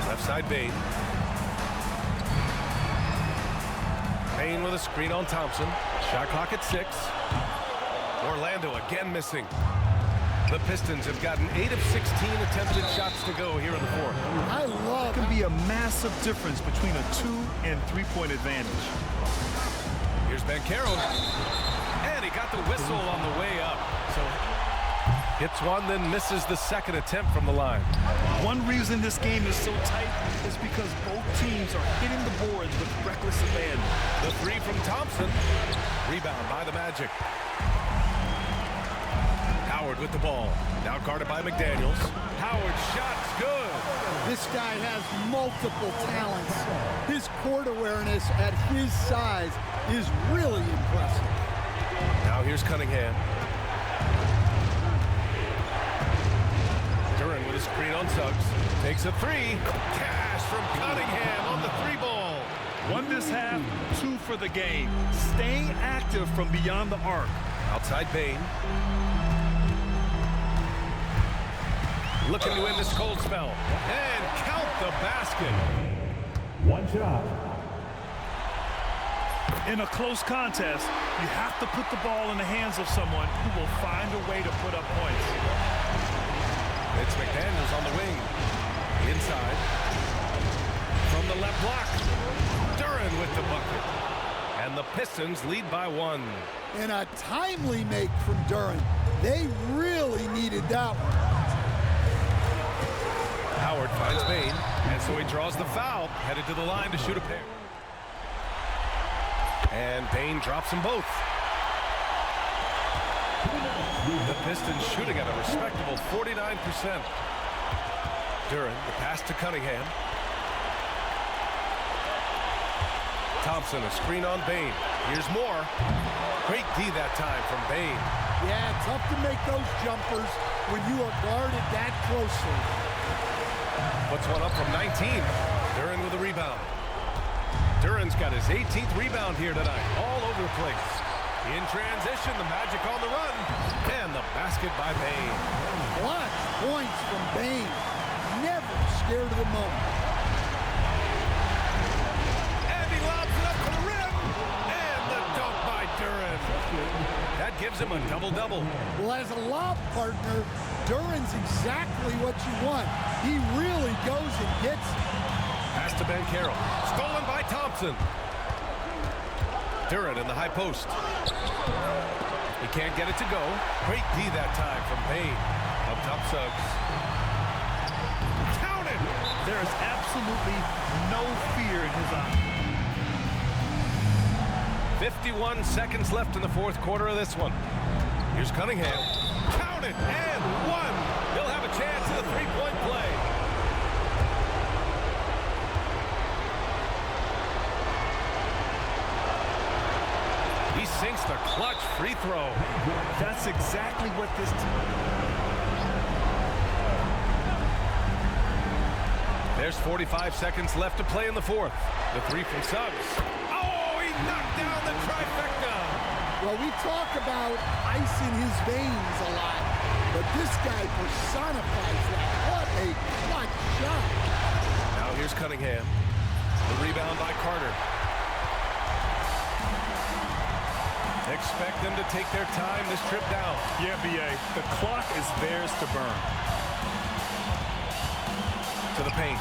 Left side Bane. Bane with a screen on Thompson. Shot clock at 6. Orlando again missing. The Pistons have gotten 8 of 16 attempted shots to go here in the fourth. I love it. Can be a massive difference between a 2- and 3-point advantage. Here's Banchero. And he got the whistle on the way up. So hits one, then misses the second attempt from the line. One reason this game is so tight is because both teams are hitting the boards with reckless abandon. The 3 from Thompson. Rebound by the Magic. Howard with the ball. Now guarded by McDaniels. Howard's shot's good. This guy has multiple talents. His court awareness at his size is really impressive. Now here's Cunningham. Duren with a screen on Suggs. Takes a 3. Cash from Cunningham on the 3-ball. 1 this half, 2 for the game. Staying active from beyond the arc. Outside Bane. Looking to end this cold spell. And count the basket. One shot. In a close contest, you have to put the ball in the hands of someone who will find a way to put up points. It's McDaniels on the wing. Inside. From the left block. Duren with the bucket. And the Pistons lead by 1. And a timely make from Duren. They really needed that one. Howard finds Bane. And so he draws the foul. Headed to the line to shoot a pair. And Bane drops them both. The Pistons shooting at a respectable 49%. Duren, the pass to Cunningham. Thompson, a screen on Bane. Here's more. Great D that time from Bane. Yeah, tough to make those jumpers when you are guarded that closely. Puts one up from 19. Duren with a rebound. Duren's got his 18th rebound here tonight. All over the place. In transition, the Magic on the run. And the basket by Bane. Clutch points from Bane. Never scared of the moment. And he lobs it up to the rim. And the dunk by Duren. That gives him a double-double. Well, as a lob partner, Duren's exactly what you want. He really goes and gets it. Pass to Banchero. Stolen by Thompson. Duren in the high post. He can't get it to go. Great D that time from Bane. Up top Suggs. Counted! There is absolutely no fear in his eye. 51 seconds left in the fourth quarter of this one. Here's Cunningham. Counted and 1. He'll have a chance at a 3-point play. He sinks the clutch free throw. That's exactly what this There's 45 seconds left to play in the fourth. The 3 from Suggs. Oh, he knocked down the trifecta. Well, we talk about ice in his veins a lot, but this guy personifies that. What a clutch shot. Now here's Cunningham. The rebound by Carter. Expect them to take their time this trip down. Yeah, B.A. The clock is theirs to burn. To the paint.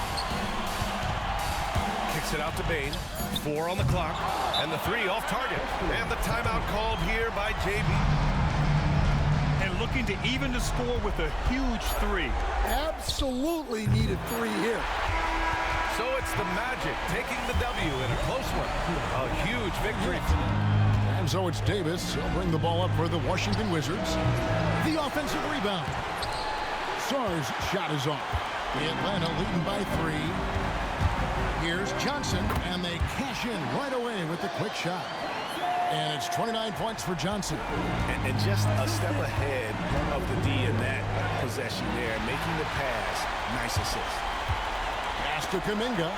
Kicks it out to Bane. 4 on the clock. And the 3 off target. And the timeout called here by JB. And looking to even the score with a huge three. Absolutely needed 3 here. So it's the Magic taking the W in a close one. A huge victory. And so it's Davis. He'll bring the ball up for the Washington Wizards. The offensive rebound. Sarr's shot is off. Atlanta leading by 3. Here's Johnson, and they cash in right away with the quick shot. And it's 29 points for Johnson. And just a step ahead of the D in that possession there, making the pass. Nice assist. Pass to Kuminga.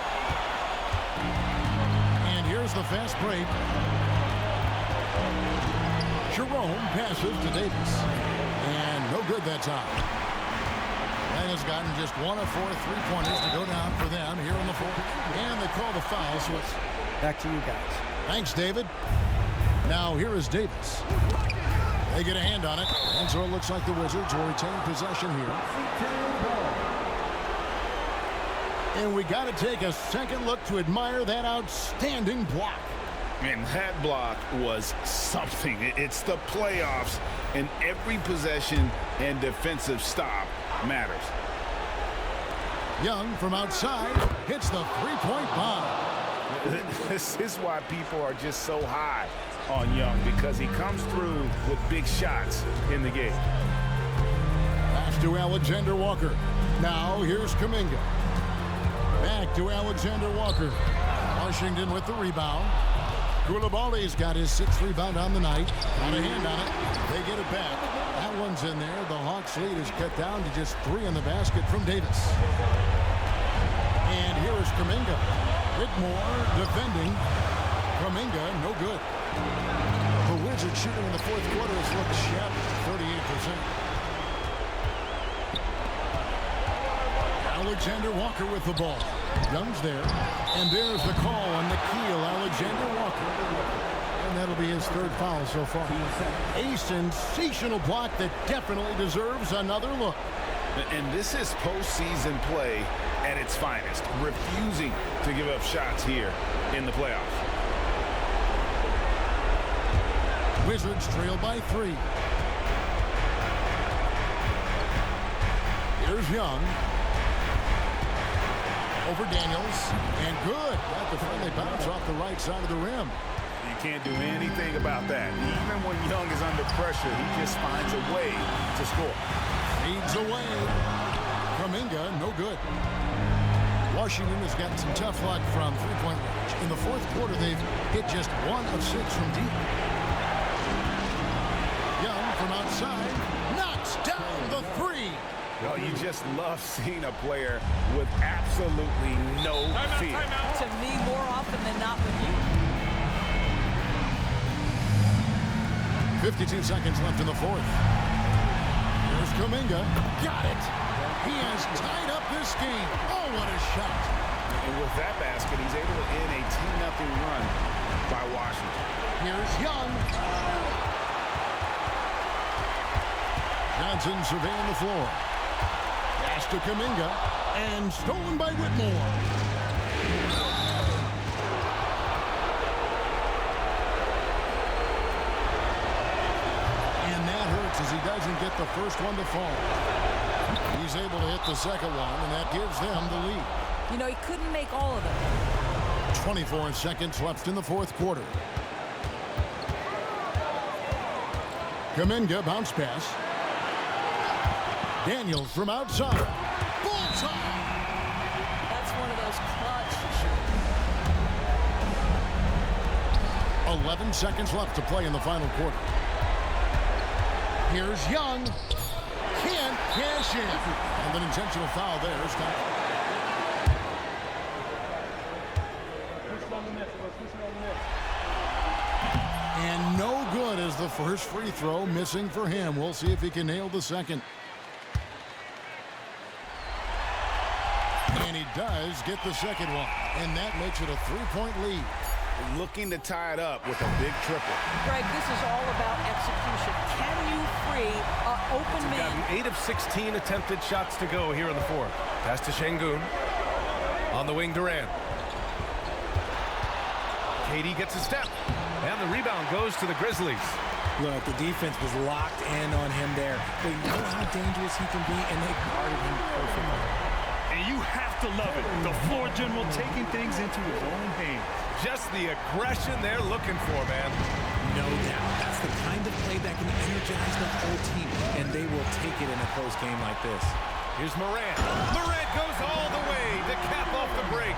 And here's the fast break. Jerome passes to Davis. And no good that time. And has gotten just 1 of 4 3-pointers to go down for them here in the fourth. And they call the foul, so it's Back to you guys. Thanks, David. Now here is Davis. They get a hand on it. And so it looks like the Wizards will retain possession here. And we got to take a second look to admire that outstanding block. And that block was something. It's the playoffs, and every possession and defensive stop matters. Young from outside hits the three-point bomb. This is why people are just so high on Young, because he comes through with big shots in the game. Pass to Alexander Walker. Now here's Kuminga. Back to Alexander Walker. Washington with the rebound. Koulibaly's got his 6th rebound on the night. On a hand on it. They get it back. That one's in there. The Hawks lead is cut down to just 3 in the basket from Davis. And here is Kuminga. Whitmore defending. Kuminga, no good. The Wizards shooting in the fourth quarter has looked shabby, 38%. Alexander Walker with the ball. Young's there. And there's the call on Nickeil Alexander Walker. And that'll be his 3rd foul so far. A sensational block that definitely deserves another look. And this is postseason play at its finest. Refusing to give up shots here in the playoffs. Wizards trail by 3. Here's Young. Over Daniels. And good. Got the friendly bounce off the right side of the rim. You can't do anything about that. Even when Young is under pressure, he just finds a way to score. Feeds away. Kuminga, no good. Washington has gotten some tough luck from three-point range. In the fourth quarter, they've hit just 1 of 6 from deep. Young from outside knocks down the 3. Well, you just love seeing a player with absolutely no fear. To me, more often than not with you. 52 seconds left in the fourth. Here's Kuminga. Got it. He has tied up this game. Oh, what a shot. And with that basket, he's able to end a 10-0 run by Washington. Here's Young. Johnson surveying the floor. Pass to Kuminga. And stolen by Whitmore. And that hurts as he doesn't get the first one to fall. He's able to hit the second one, and that gives them the lead. You know, he couldn't make all of them. 24 seconds left in the fourth quarter. Kuminga bounce pass. Daniels from outside. Bullseye! That's one of those clutch. 11 seconds left to play in the final quarter. Here's Young. Can't cash in. And an intentional foul there. Stop. And no good as the first free throw missing for him. We'll see if he can nail the second. And he does get the second one. And that makes it a 3-point lead. Looking to tie it up with a big triple. Greg, this is all about execution. Can you free an open man? 8 of 16 attempted shots to go here in the fourth. Pass to Şengün. On the wing, Durant. KD gets a step. And the rebound goes to the Grizzlies. Look, the defense was locked in on him there. They know how dangerous he can be, and they guarded him perfectly. And you have to love it. The floor general taking things into his own hands. Just the aggression they're looking for, man. No doubt. That's the kind of play that can energize the whole team, and they will take it in a close game like this. Here's Morant. Morant goes all the way to cap off the break.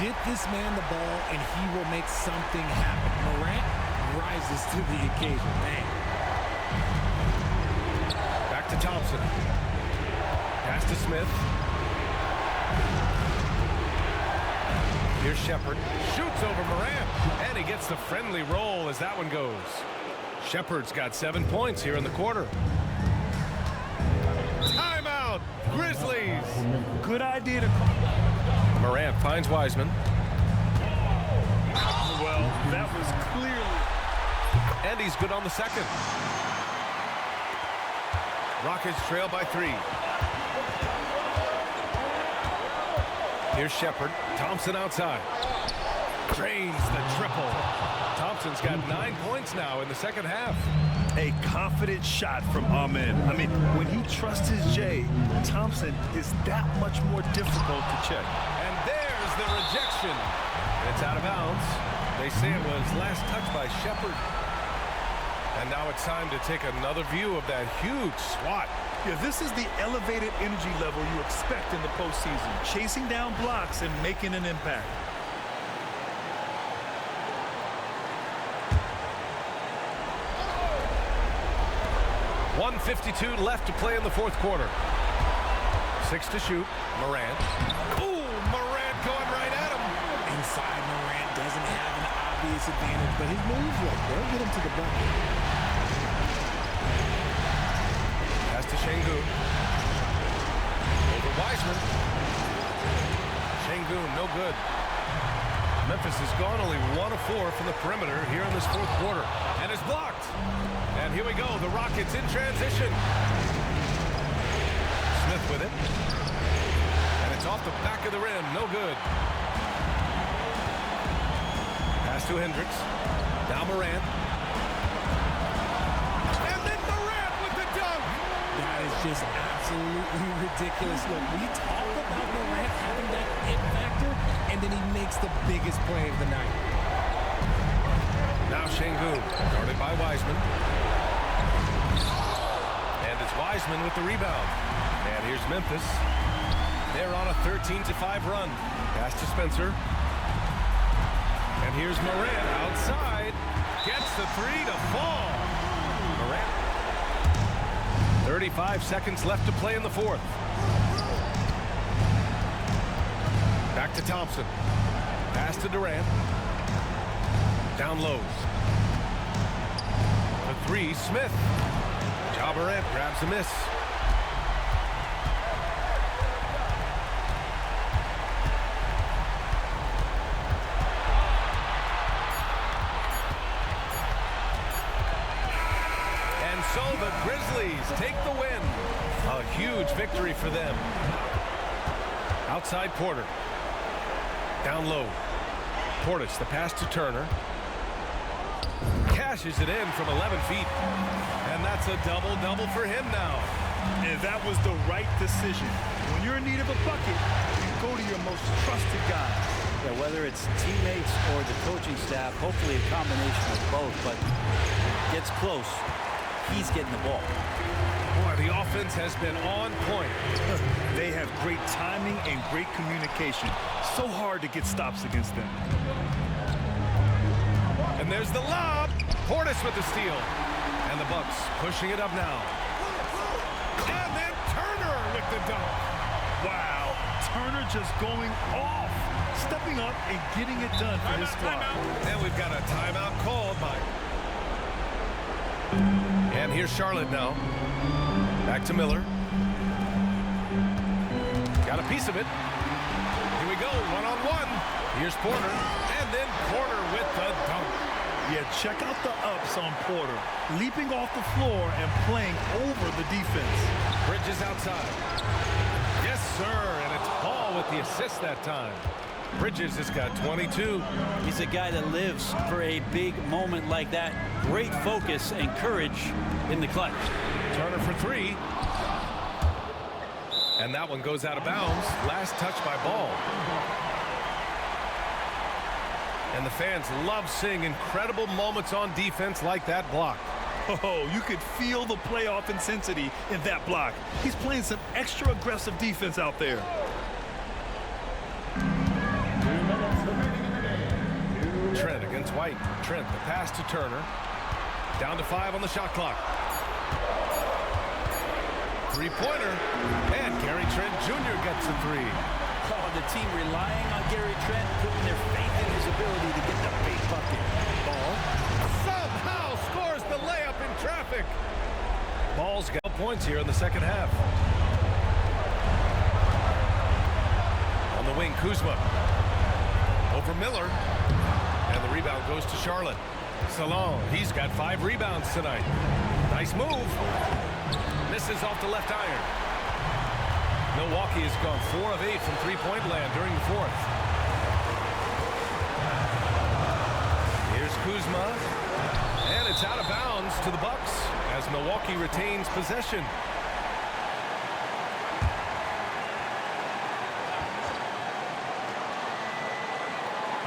Get this man the ball, and he will make something happen. Morant rises to the occasion. Man. Back to Thompson. Pass to Smith. Here's Shepherd. Shoots over Morant. And he gets the friendly roll as that one goes. Shepherd's got 7 points here in the quarter. Timeout, Grizzlies. Good idea to... Morant finds Wiseman. Well, that was clearly... And he's good on the second. Rockets trail by 3. Here's Shepherd. Thompson outside. Drains the triple. Thompson's got 9 points now in the second half. A confident shot from Amen. I mean, when he trusts his J, Thompson is that much more difficult to check. And there's the rejection. It's out of bounds. They say it was last touched by Shepherd. And now it's time to take another view of that huge swat. Yeah, this is the elevated energy level you expect in the postseason. Chasing down blocks and making an impact. .152 left to play in the fourth quarter. 6 to shoot. Morant. Ooh, Morant going right at him. Inside, Morant doesn't have an obvious advantage, but his moves work. They'll get him to the bucket. Pass to Şengün. Over Wiseman. Şengün, no good. Memphis has gone only 1 of 4 from the perimeter here in this fourth quarter. And is blocked. And here we go, the Rockets in transition. Smith with it. And it's off the back of the rim, no good. Pass to Hendricks. Now Morant. And then Morant with the dunk. That is just absolutely ridiculous. Look, we talk about Morant having that it factor, and then he makes the biggest play of the night. Now Şengün, guarded by Wiseman. And it's Wiseman with the rebound. And here's Memphis. They're on a 13-5 run. Pass to Spencer. And here's Morant outside. Gets the 3 to fall. Morant. 35 seconds left to play in the fourth. Back to Thompson. Pass to Durant. Down lows. The 3, Smith. Ja Morant grabs a miss. And so the Grizzlies take the win. A huge victory for them. Outside Porter. Down low. Portis, the pass to Turner. Cashes it in from 11 feet. And that's a double-double for him now. And that was the right decision. When you're in need of a bucket, you go to your most trusted guy. Yeah, whether it's teammates or the coaching staff, hopefully a combination of both, but gets close, he's getting the ball. Boy, the offense has been on point. They have great timing and great communication. So hard to get stops against them. And there's the lob. Portis with the steal. And the Bucks pushing it up now. And then Turner with the dunk. Wow, Turner just going off. Stepping up and getting it done for his squad. And we've got a timeout called by... And here's Charlotte now. Back to Miller. Got a piece of it. Here we go, one-on-one. Here's Porter. And then Porter with the dunk. Yeah, check out the ups on Porter. Leaping off the floor and playing over the defense. Bridges outside. Yes, sir. And it's Hall with the assist that time. Bridges has got 22. He's a guy that lives for a big moment like that. Great focus and courage in the clutch. Turner for three. And that one goes out of bounds. Last touch by Ball. And the fans love seeing incredible moments on defense like that block. Oh, you could feel the playoff intensity in that block. He's playing some extra aggressive defense out there. Trent against White. Trent, the pass to Turner. Down to 5 on the shot clock. Three-pointer. And Gary Trent Jr. gets a three. Oh, the team relying on Gary Trent, putting their faith in his ability to get the big bucket. Ball. Somehow scores the layup in traffic. Ball's got points here in the second half. On the wing, Kuzma. Over Miller. And the rebound goes to Charlotte. Salon, he's got 5 rebounds tonight. Nice move. Misses off the left iron. Milwaukee has gone 4 of 8 from three-point land during the fourth. Here's Kuzma. And it's out of bounds to the Bucks as Milwaukee retains possession.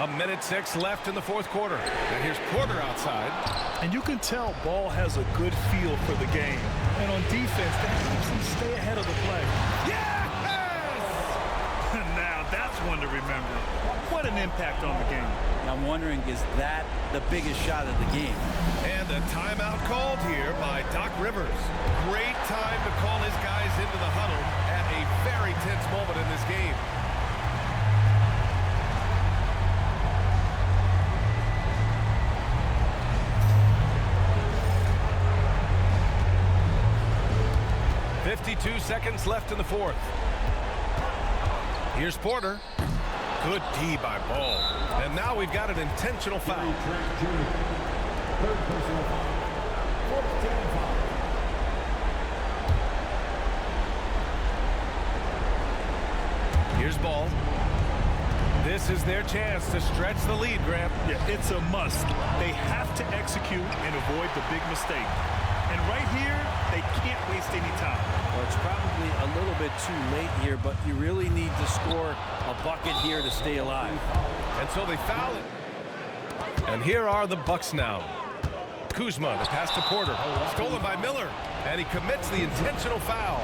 A minute 6 left in the fourth quarter. And here's Porter outside. And you can tell Ball has a good feel for the game. And on defense, that helps him stay ahead of the play. Yes! Now that's one to remember. What an impact on the game. I'm wondering, is that the biggest shot of the game? And a timeout called here by Doc Rivers. Great time to call his guys into the huddle at a very tense moment in this game. Seconds left in the fourth. Here's Porter. Good D by Ball. And now we've got an intentional foul. Here's Ball. This is their chance to stretch the lead, Graham. Yeah, it's a must. They have to execute and avoid the big mistake. And right here, they can't waste any time. Well, it's probably a little bit too late here, but you really need to score a bucket here to stay alive. And so they foul it. And here are the Bucks now. Kuzma, the pass to Porter. Stolen by Miller. And he commits the intentional foul.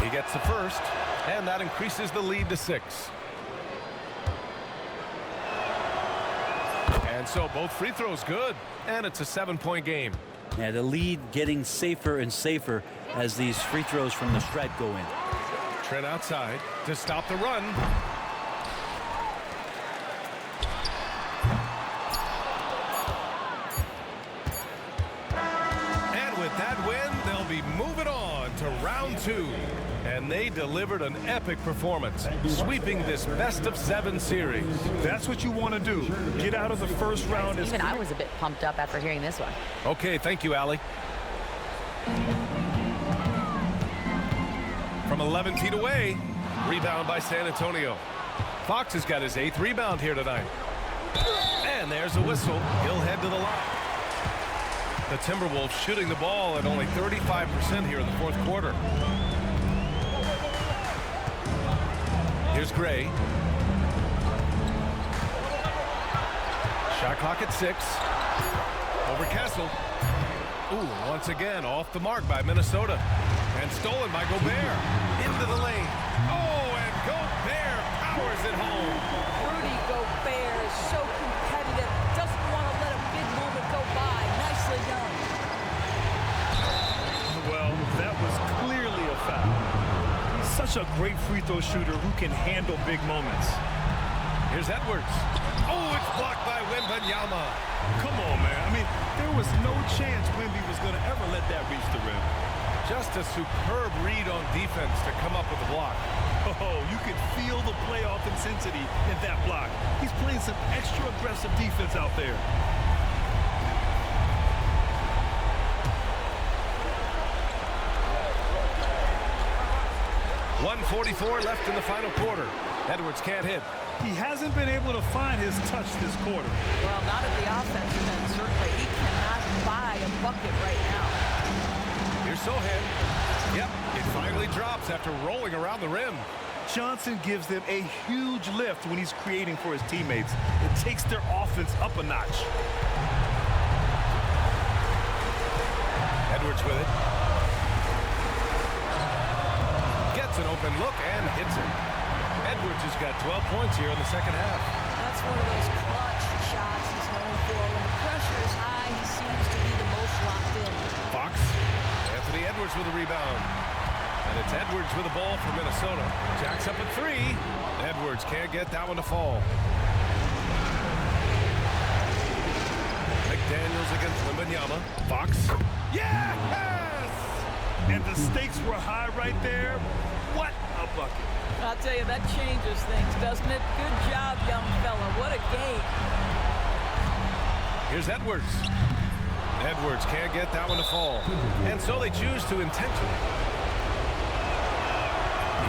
He gets the first, and that increases the lead to 6. And so both free throws good, and it's a 7-point game. Yeah, the lead getting safer and safer as these free throws from the stripe go in. Trent outside to stop the run. And with that win, they'll be moving on to round 2. And they delivered an epic performance, sweeping this best-of-7 series. That's what you want to do. Get out of the first round. Even I was a bit pumped up after hearing this one. Okay, thank you, Allie. From 11 feet away, rebound by San Antonio. Fox has got his 8th rebound here tonight. And there's a whistle. He'll head to the line. The Timberwolves shooting the ball at only 35% here in the fourth quarter. Here's Gray. Shot clock at 6. Over Kessel. Ooh, once again off the mark by Minnesota. And stolen by Gobert. Into the lane. Oh, and Gobert powers it home. Rudy Gobert is so competitive. Doesn't want to let a big moment go by. Nicely done. Well, that was clearly a foul. Such a great free throw shooter who can handle big moments. Here's Edwards. Oh, it's blocked by Wembanyama. Come on, man. I mean, there was no chance Wemby was going to ever let that reach the rim. Just a superb read on defense to come up with the block. Oh, you could feel the playoff intensity in that block. He's playing some extra aggressive defense out there. 1:44 left in the final quarter. Edwards can't hit. He hasn't been able to find his touch this quarter. Well, not at the offensive end, certainly. He cannot buy a bucket right now. Here's Sohan. Yep, it finally drops after rolling around the rim. Johnson gives them a huge lift when he's creating for his teammates. It takes their offense up a notch. Edwards with it. Gets an open look and hits it. Edwards has got 12 points here in the second half. That's one of those clutch shots he's known for. When the pressure is high, he seems to be the most locked in. Fox. Anthony Edwards with a rebound. And it's Edwards with the ball for Minnesota. Jacks up at 3. Edwards can't get that one to fall. McDaniels against Wembanyama. Fox. Yes! And the stakes were high right there. What a bucket. I'll tell you, that changes things, doesn't it? Good job, young fella. What a game. Here's Edwards. Edwards can't get that one to fall. And so they choose to intentionally.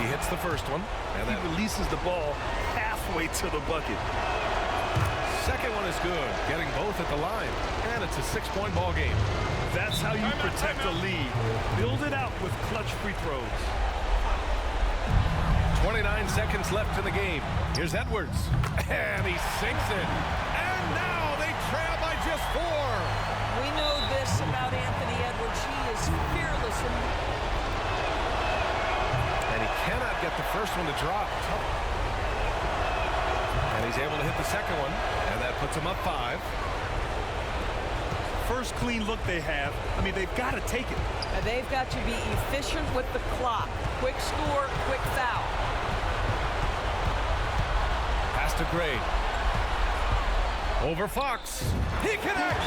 He hits the first one. And he releases the ball halfway to the bucket. Second one is good, getting both at the line. And it's a 6-point ball game. That's how you protect a lead. Build it out with clutch free throws. 29 seconds left in the game. Here's Edwards. And he sinks it. And now they trail by just 4. We know this about Anthony Edwards. He is fearless. And he cannot get the first one to drop. And he's able to hit the second one. And that puts him up 5. First clean look they have. I mean, they've got to take it. They've got to be efficient with the clock. Quick score, quick foul. Pass to Gray. Over Fox. He connects.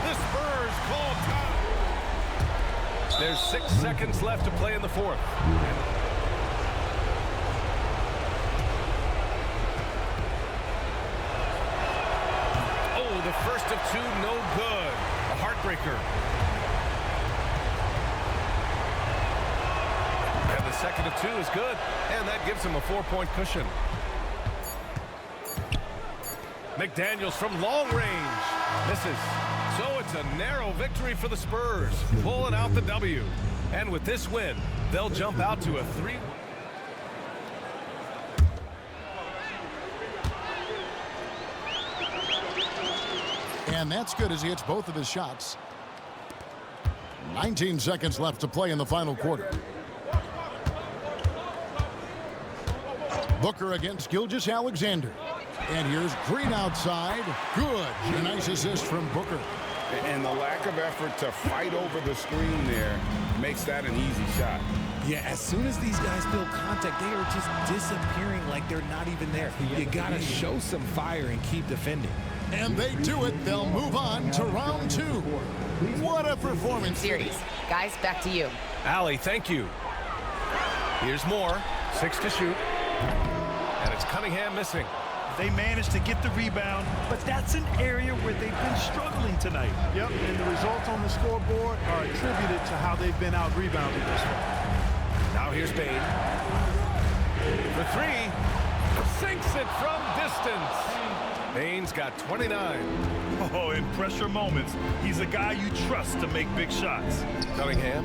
The Spurs call time. There's 6 seconds left to play in the fourth. Oh, the first of 2, no good. A heartbreaker. And the second of 2 is good. And that gives him a 4-point cushion. McDaniels from long range. Misses. So it's a narrow victory for the Spurs, pulling out the W. And with this win, they'll jump out to a 3. And that's good as he hits both of his shots. 19 seconds left to play in the final quarter. Booker against Gilgeous-Alexander. And here's Green outside. Good. A nice assist from Booker. And the lack of effort to fight over the screen there makes that an easy shot. Yeah, as soon as these guys build contact, they are just disappearing like they're not even there. You got to show some fire and keep defending. And they do it. They'll move on to round 2. What a performance. Series. Guys, back to you. Allie, thank you. Here's Moore. 6 to shoot. And it's Cunningham missing. They managed to get the rebound, but that's an area where they've been struggling tonight. Yep, and the results on the scoreboard are attributed to how they've been out-rebounded this far. Now here's Bane. For 3. Sinks it from distance. Bane's got 29. Oh, in pressure moments, he's a guy you trust to make big shots. Cunningham.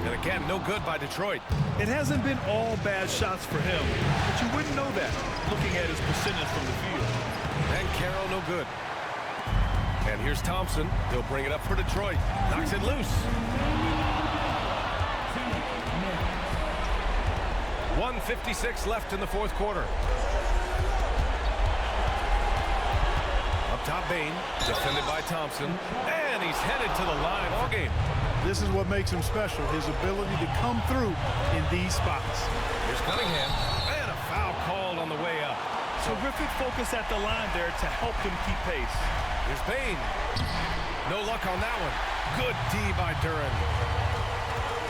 And again, no good by Detroit. It hasn't been all bad shots for him, but you wouldn't know that looking at his percentage from the field. And Carroll, no good. And here's Thompson. He'll bring it up for Detroit. Knocks it loose. 1:56 left in the fourth quarter. Up top, Bane. Defended by Thompson. And he's headed to the line all game. This is what makes him special, his ability to come through in these spots. Here's Cunningham. And a foul called on the way up. Terrific focus at the line there to help him keep pace. Here's Bane. No luck on that one. Good D by Duren.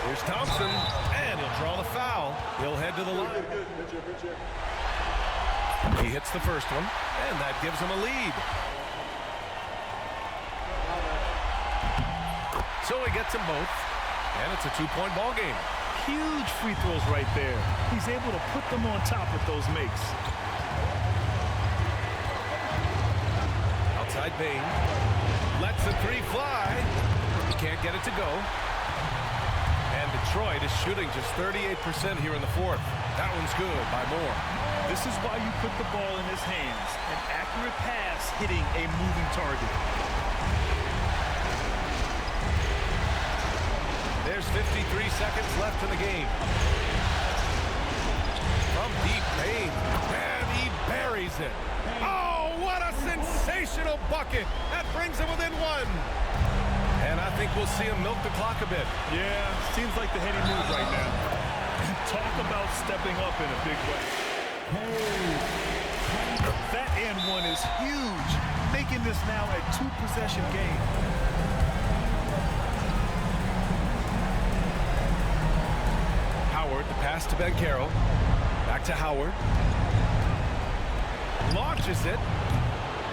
Here's Thompson. And he'll draw the foul. He'll head to the line. He hits the first one. And that gives him a lead. So he gets them both. And it's a 2-point ball game. Huge free throws right there. He's able to put them on top with those makes. Outside Bane. Lets the three fly. He can't get it to go. And Detroit is shooting just 38% here in the fourth. That one's good by Moore. This is why you put the ball in his hands. An accurate pass hitting a moving target. There's 53 seconds left in the game. From deep Bane. And he buries it. Oh, what a sensational bucket. That brings him within one. And I think we'll see him milk the clock a bit. Yeah, seems like the heady move right now. Talk about stepping up in a big way. That and one is huge, making this now a two-possession game. Howard, the pass to Banchero. Back to Howard. Launches it.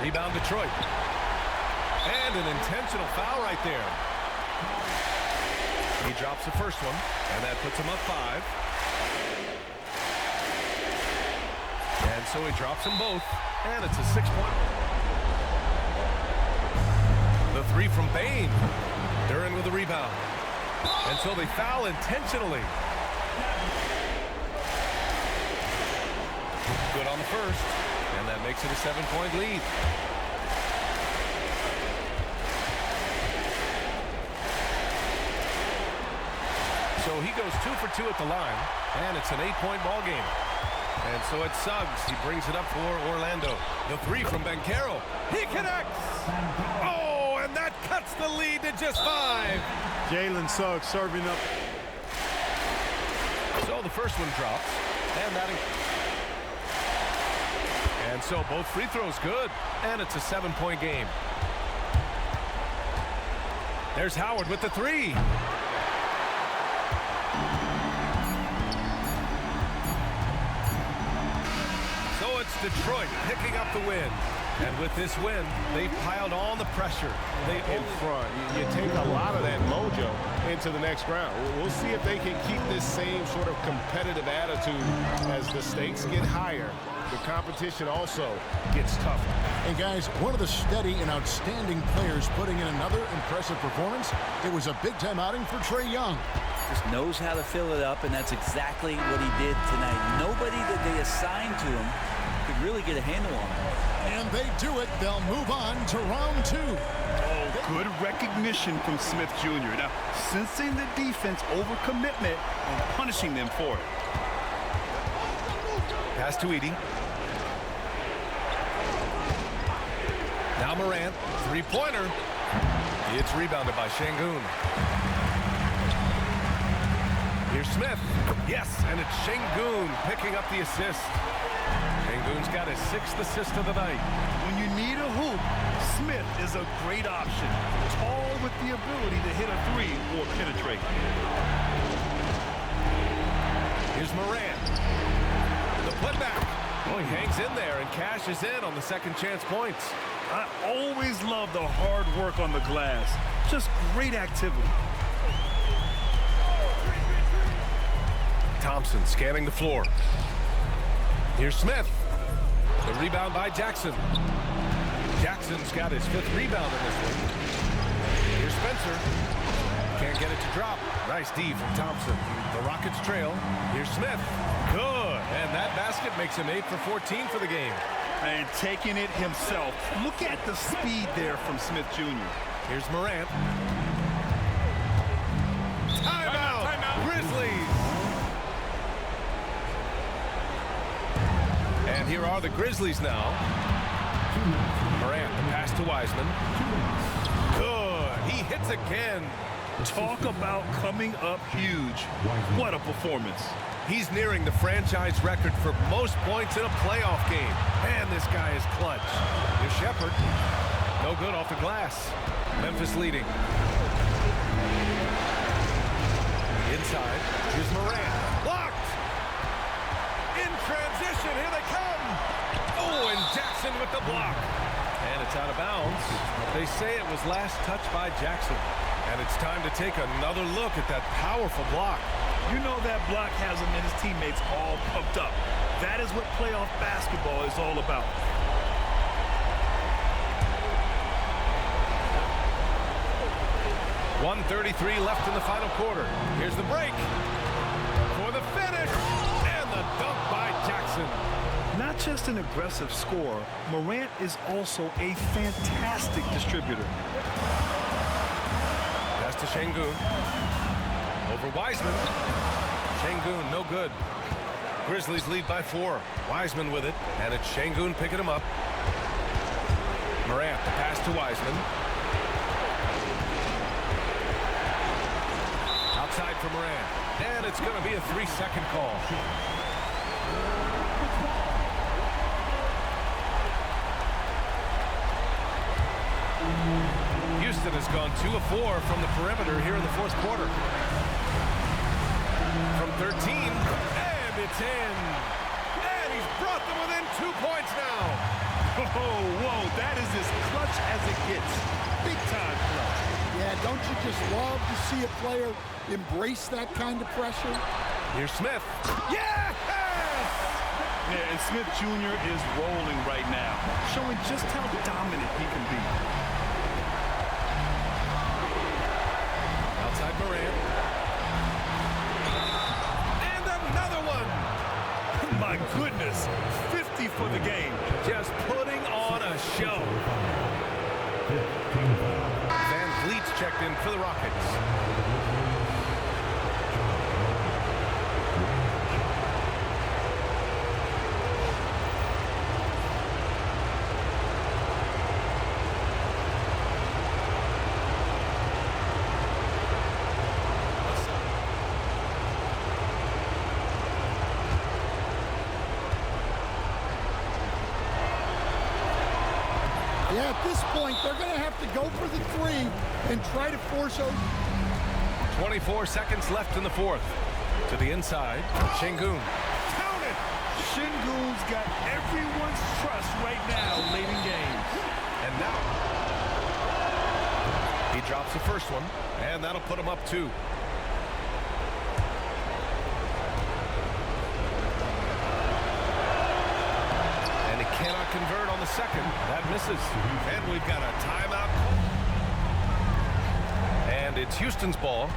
Rebound Detroit. And an intentional foul right there. He drops the first one, and that puts him up 5. And so he drops them both, and it's a 6-point. The three from Bane. Duren with the rebound. And so they foul intentionally. Good on the first, and that makes it a 7-point lead. So he goes 2 for 2 at the line, and it's an 8-point ball game. And so it's Suggs. He brings it up for Orlando. The three from Banchero. He connects. Oh, and that cuts the lead to just 5. Jalen Suggs serving up. So the first one drops, and so both free throws good, and it's a 7-point game. There's Howard with the three. So it's Detroit picking up the win. And with this win, they've piled on the pressure. In front. You take a lot of that mojo into the next round. We'll see if they can keep this same sort of competitive attitude as the stakes get higher. The competition also gets tougher. And guys, one of the steady and outstanding players putting in another impressive performance. It was a big-time outing for Trae Young. Just knows how to fill it up, and that's exactly what he did tonight. Nobody that they assigned to him could really get a handle on him. And they do it. They'll move on to round 2. Oh, good recognition from Smith Jr. Now, sensing the defense overcommitment and punishing them for it. Pass to Edey. Now Morant, three-pointer. It's rebounded by Şengün. Here's Smith. Yes, and it's Şengün picking up the assist. Şengün's got his 6th assist of the night. When you need a hoop, Smith is a great option. Tall with the ability to hit a three or penetrate. Here's Morant. The putback. Oh, he hangs in there and cashes in on the second chance points. I always love the hard work on the glass. Just great activity. Thompson scanning the floor. Here's Smith. The rebound by Jackson. Jackson's got his 5th rebound in this one. Here's Spencer. Can't get it to drop. Nice D from Thompson. The Rockets trail. Here's Smith. Good. And that basket makes him 8 for 14 for the game. And taking it himself. Look at the speed there from Smith Jr. Here's Morant. Timeout. Grizzlies. And here are the Grizzlies now. Morant, the pass to Wiseman. Good. He hits again. Talk about coming up huge. What a performance. He's nearing the franchise record for most points in a playoff game. Man, this guy is clutch. Here's Shepherd. No good off the glass. Memphis leading. Inside. Here's Morant. Blocked. In transition. Here they come. Oh, and Jackson with the block. And it's out of bounds. They say it was last touched by Jackson. And it's time to take another look at that powerful block. You know that block has him and his teammates all pumped up. That is what playoff basketball is all about. .133 left in the final quarter. Here's the break for the finish, and the dunk by Jackson. Not just an aggressive scorer, Morant is also a fantastic distributor. Pass to Şengün. Over Wiseman. Şengün, no good. Grizzlies lead by 4. Wiseman with it, and it's Şengün picking him up. Morant, the pass to Wiseman. Outside for Morant, and it's going to be a 3-second call. Houston has gone 2 of 4 from the perimeter here in the fourth quarter. From 13, and it's in. And he's brought them within 2 points now. Oh, whoa, that is as clutch as it gets. Big time clutch. Yeah, don't you just love to see a player embrace that kind of pressure? Here's Smith. Yes! Yeah, and Smith Jr. is rolling right now, showing just how dominant he can be. Outside Morant. And another one. My goodness, 50 for the game. Just putting on a show. Van Vliet's checked in for the Rockets. Yeah, at this point, they're going to have to go for the 3 and try to force out. 24 seconds left in the fourth. To the inside, Şengün. Count it! Şengün's got everyone's trust right now late in games. And now, he drops the first one, and that'll put him up 2. Cannot convert on the second. That misses. And we've got a timeout. And it's Houston's ball.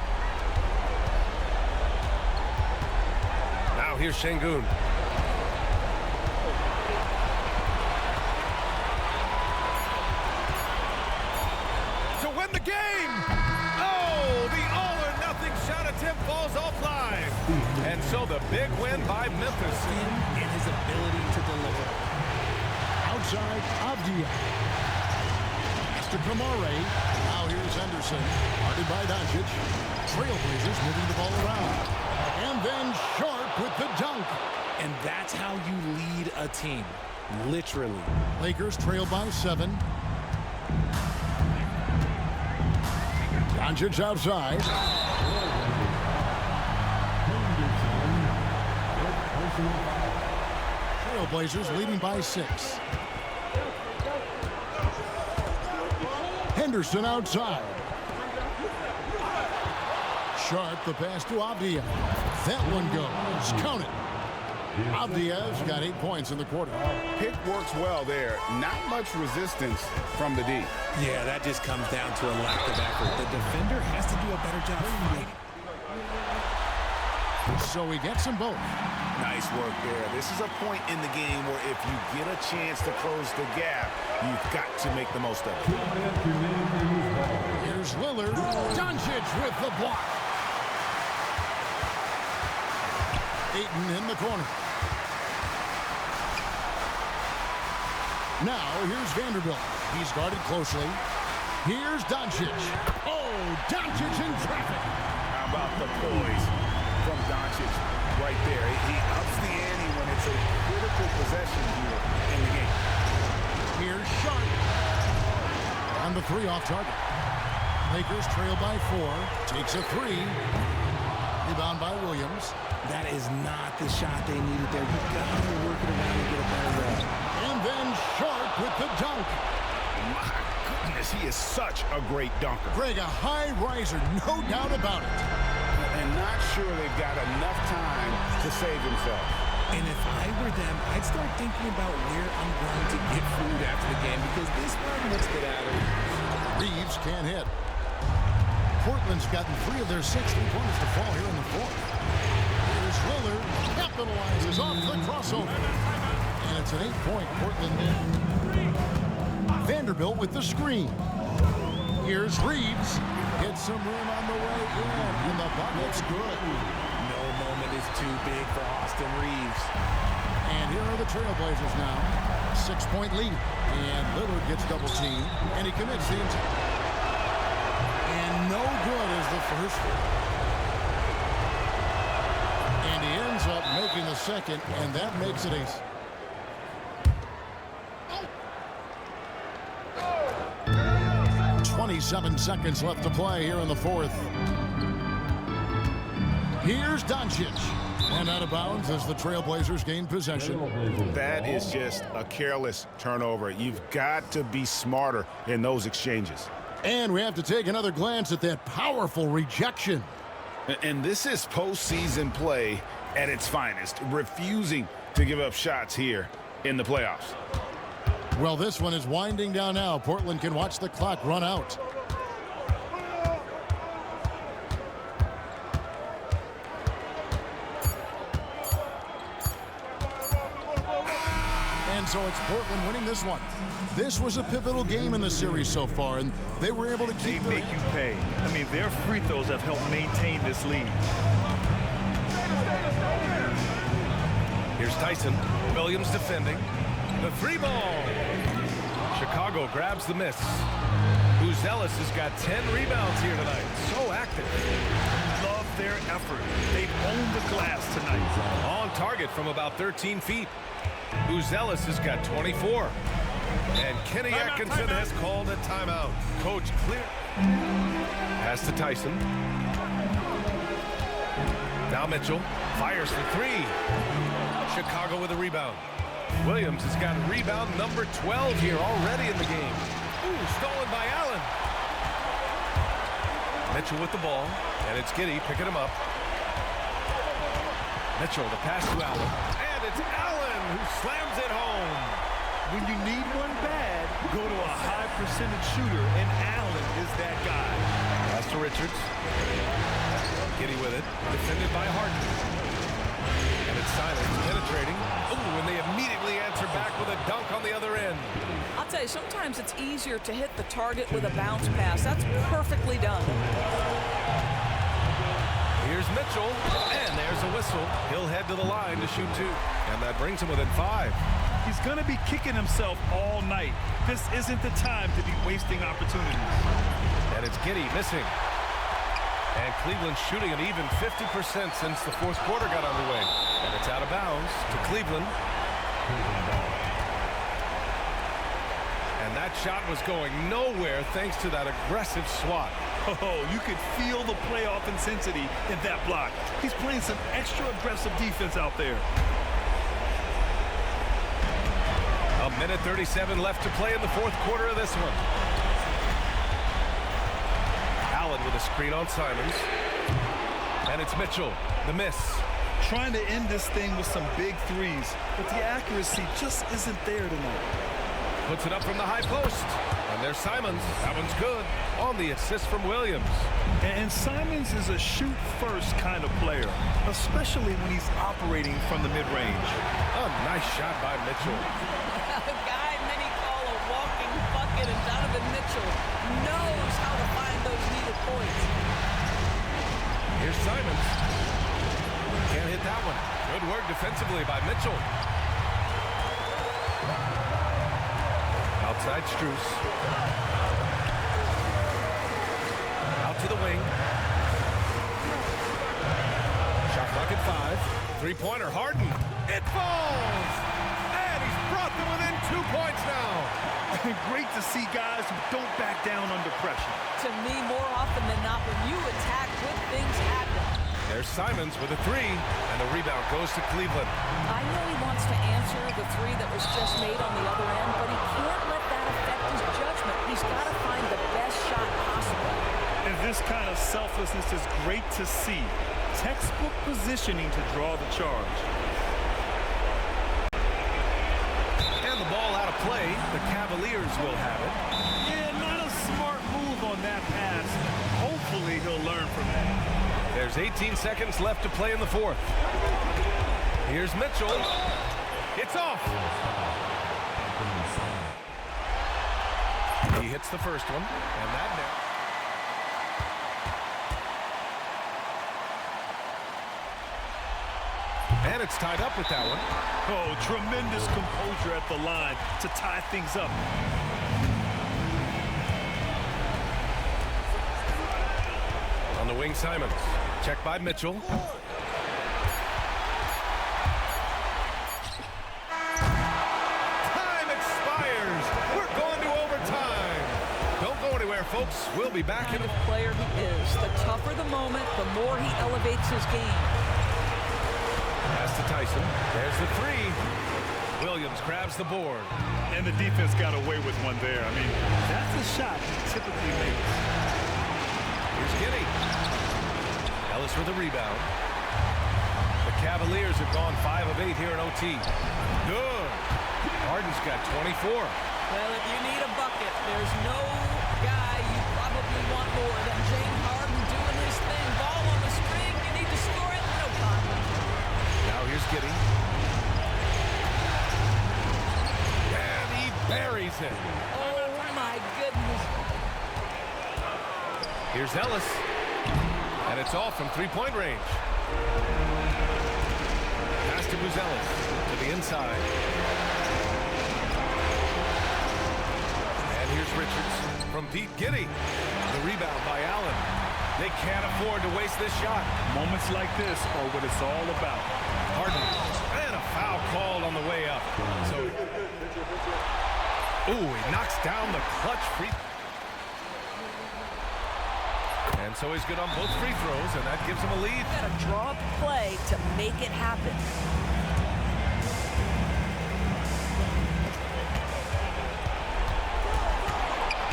Now here's Şengün. To win the game! Oh, the all-or-nothing shot attempt falls offline. And so the big win by Memphis. In his ability to deliver. Outside, Avdia. Pass to Kamare. Now here's Henderson. Guarded by Doncic. Trailblazers moving the ball around. And then Sharp with the dunk. And that's how you lead a team. Literally. Lakers trail by 7. Doncic outside. Trailblazers leading by 6. Henderson outside. Sharp, the pass to Avdia. That one goes. Count it. Avdia's got 8 points in the quarter. Pick works well there. Not much resistance from the D. Yeah, that just comes down to a lack of effort. The defender has to do a better job fighting. So he gets them both. Nice work there. This is a point in the game where if you get a chance to close the gap, you've got to make the most of it. Here's Lillard. Doncic with the block. Ayton in the corner. Now here's Vanderbilt. He's guarded closely. Here's Doncic. Oh, Doncic in traffic. How about the poise from Doncic right there? He ups the ante when it's a critical possession here in the game. Here's Sharp. On the 3 off target. Lakers trail by 4. Takes a 3. Rebound by Williams. That is not the shot they needed there. You got to work it around and get a better run. And then Sharp with the dunk. My goodness, he is such a great dunker. Greg, a high riser, no doubt about it. And and not sure they've got enough time to save themselves. And if I were them, I'd start thinking about where I'm going to get food after the game because this one, let's get out of it. Reeves can't hit. Portland's gotten 3 of their 6 3-pointers to fall here in the 4th. Here's Lillard, capitalizes off the crossover. And it's an 8-point Portland lead. Vanderbilt with the screen. Here's Reeves. Gets some room on the way in the bucket's good. No moment is too big for Austin Reeves. And here are the Trailblazers now. 6-point lead. And Lillard gets double-teamed. And he commits the and no good is the first one. And he ends up making the second, and that makes it a 27 seconds left to play here in the 4th. Here's Doncic. And out of bounds as the Trailblazers gain possession. That is just a careless turnover. You've got to be smarter in those exchanges. And we have to take another glance at that powerful rejection. And this is postseason play at its finest, refusing to give up shots here in the playoffs. Well, this one is winding down now. Portland can watch the clock run out. And so it's Portland winning this one. This was a pivotal game in the series so far, and they were able to keep They make you pay. I mean, their free throws have helped maintain this lead. Here's Tyson. Williams defending. The 3-ball. Chicago grabs the miss. Uzelis has got 10 rebounds here tonight. So active. Love their effort. They've owned the glass tonight. On target from about 13 feet. Uzelis has got 24. And Kenny Atkinson has called a timeout. Coach clear. Pass to Tyson. Now Mitchell fires for 3. Chicago with a rebound. Williams has got rebound number 12 here already in the game. Ooh, stolen by Allen. Mitchell with the ball, and it's Giddey picking him up. Mitchell, the pass to Allen. And it's Allen who slams it home. When you need one bad, go to a high percentage shooter, and Allen is that guy. Pass to Richards. Giddey with it, defended by Harden. And it's Simons penetrating. Ooh, and they immediately answer back with a dunk on the other end. I'll tell you, sometimes it's easier to hit the target with a bounce pass. That's perfectly done. Here's Mitchell, and there's a whistle. He'll head to the line to shoot 2, and that brings him within 5. He's going to be kicking himself all night. This isn't the time to be wasting opportunities. And it's Giddey missing. And Cleveland shooting an even 50% since the 4th quarter got underway. And it's out of bounds to Cleveland. And that shot was going nowhere thanks to that aggressive swat. Oh, you could feel the playoff intensity in that block. He's playing some extra aggressive defense out there. A minute 37 left to play in the 4th quarter of this one. Allen with a screen on Simons. And it's Mitchell, the miss. Trying to end this thing with some big threes, but the accuracy just isn't there tonight. Puts it up from the high post. And there's Simons. That one's good. On the assist from Williams. And Simons is a shoot-first kind of player, especially when he's operating from the mid-range. A nice shot by Mitchell. A guy many call a walking bucket, and Donovan Mitchell knows how to find those needed points. Here's Simons. Can't hit that one. Good work defensively by Mitchell. Outside Strus. Out to the wing. Shot clock at 5. 3-pointer, Harden. It falls! And he's brought them within 2 points now. Great to see guys who don't back down under pressure. To me, more often than not, when you attack, good things happen. There's Simons with a 3, and the rebound goes to Cleveland. I know he wants to answer the 3 that was just made on the other end, but he can't let that affect his judgment. He's got to find the best shot possible. And this kind of selflessness is great to see. Textbook positioning to draw the charge. And the ball out of play. The Cavaliers will have it. Yeah, not a smart move on that pass. Hopefully he'll learn from that. There's 18 seconds left to play in the fourth. Here's Mitchell. It's off. He hits the first one, and that now. And it's tied up with that one. Oh, tremendous composure at the line to tie things up. On the wing, Simons. Check by Mitchell. Time expires. We're going to overtime. Don't go anywhere, folks. We'll be back in The player he is. The tougher the moment, the more he elevates his game. Pass to Tyson. There's the three. Williams grabs the board. And the defense got away with one there. I mean, that's a shot he typically makes. Here's Giddey. Ellis with a rebound. The Cavaliers have gone 5 of 8 here in OT. Good. Harden's got 24. Well, if you need a bucket, there's no guy you probably want more than James Harden doing his thing. Ball on the string, you need to score it, no problem. Now here's Giddey. And he buries it. Oh, my goodness. Here's Ellis. And it's off from three-point range. Pass to Buzelis to the inside. And here's Richards from deep. Giddey. The rebound by Allen. They can't afford to waste this shot. Moments like this are what it's all about. Harden. And a foul called on the way up. So, ooh, he knocks down the clutch free. And so he's good on both free throws, and that gives him a lead. Got to draw up play to make it happen.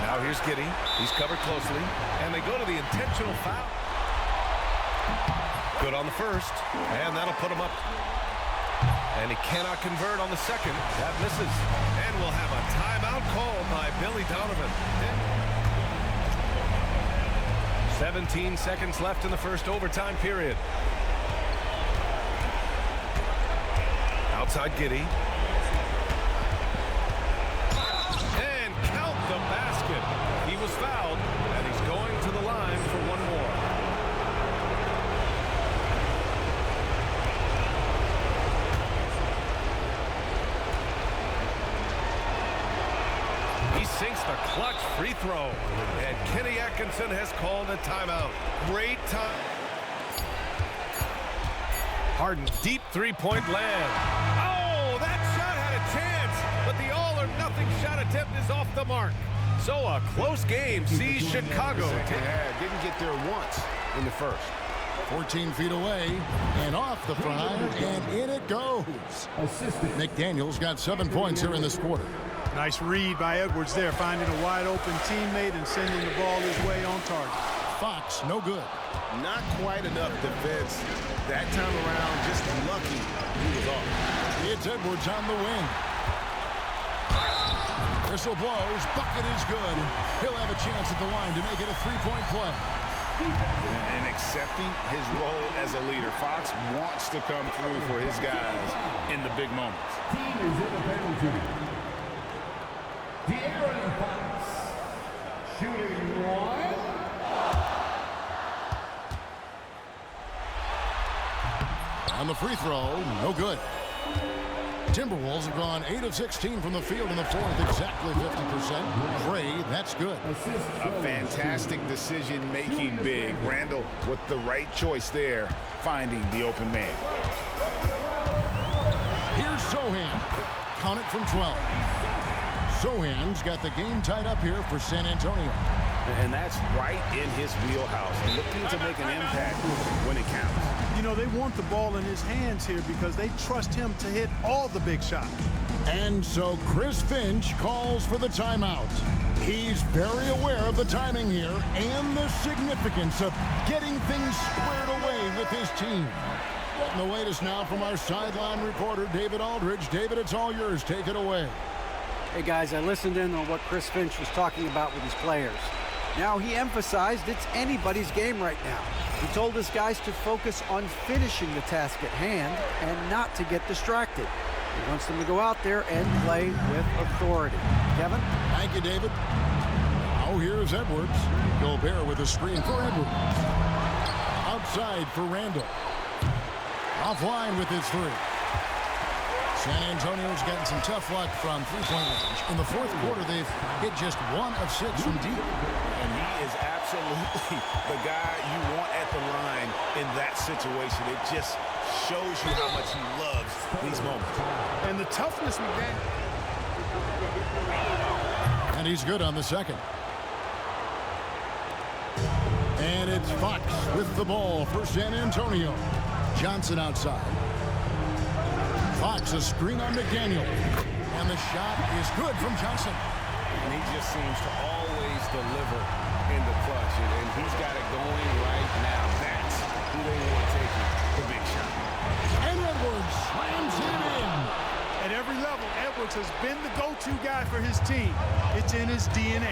Now here's Giddey. He's covered closely, and they go to the intentional foul. Good on the first, and that'll put him up. And he cannot convert on the second. That misses. And we'll have a timeout called by Billy Donovan. 17 seconds left in the first overtime period. Outside Giddey. And count the basket. He was fouled, and he's going to the line for one more. He sinks the clutch free throw. And Kenny Atkinson has called a timeout. Great time. Harden, deep three-point land. Oh, that shot had a chance, but the all-or-nothing shot attempt is off the mark. So a close game sees Chicago. Didn't get there once in the first. 14 feet away and off the front, and in it goes. McDaniels got 7 points here in this quarter. Nice read by Edwards there, finding a wide-open teammate and sending the ball his way on target. Fox, no good. Not quite enough defense. That time around, just lucky he was off. It's Edwards on the wing. Whistle blows. Bucket is good. He'll have a chance at the line to make it a three-point play. And accepting his role as a leader. Fox wants to come through for his guys in the big moments. Team is in the penalty. De'Aaron Fox, shooting one. On the free throw, no good. Timberwolves have gone 8 of 16 from the field in the fourth, exactly 50%. Gray, that's good. A fantastic decision-making big. Randall with the right choice there, finding the open man. Here's Sohan. Count it from 12. Sohan's got the game tied up here for San Antonio. And that's right in his wheelhouse, looking to make an impact when it counts. You know, they want the ball in his hands here because they trust him to hit all the big shots. And so Chris Finch calls for the timeout. He's very aware of the timing here and the significance of getting things squared away with his team. And the latest now from our sideline reporter, David Aldridge. David, it's all yours. Take it away. Hey, guys, I listened in on what Chris Finch was talking about with his players. Now, he emphasized it's anybody's game right now. He told his guys to focus on finishing the task at hand and not to get distracted. He wants them to go out there and play with authority. Kevin? Thank you, David. Now here's Edwards. Gobert with a screen for Edwards. Outside for Randall. Offline with his three. San Antonio's gotten some tough luck from three-point range. In the fourth quarter, they've hit just 1 of 6 from deep. And he is absolutely the guy you want at the line in that situation. It just shows you how much he loves these moments. And the toughness with that. And he's good on the second. And it's Fox with the ball for San Antonio. Johnson outside. Fox a screen on McDaniel. And the shot is good from Johnson. And he just seems to always deliver in the clutch. And he's got it going right now. That's who they want taking the big shot. And Edwards slams it in. At every level, Edwards has been the go-to guy for his team. It's in his DNA.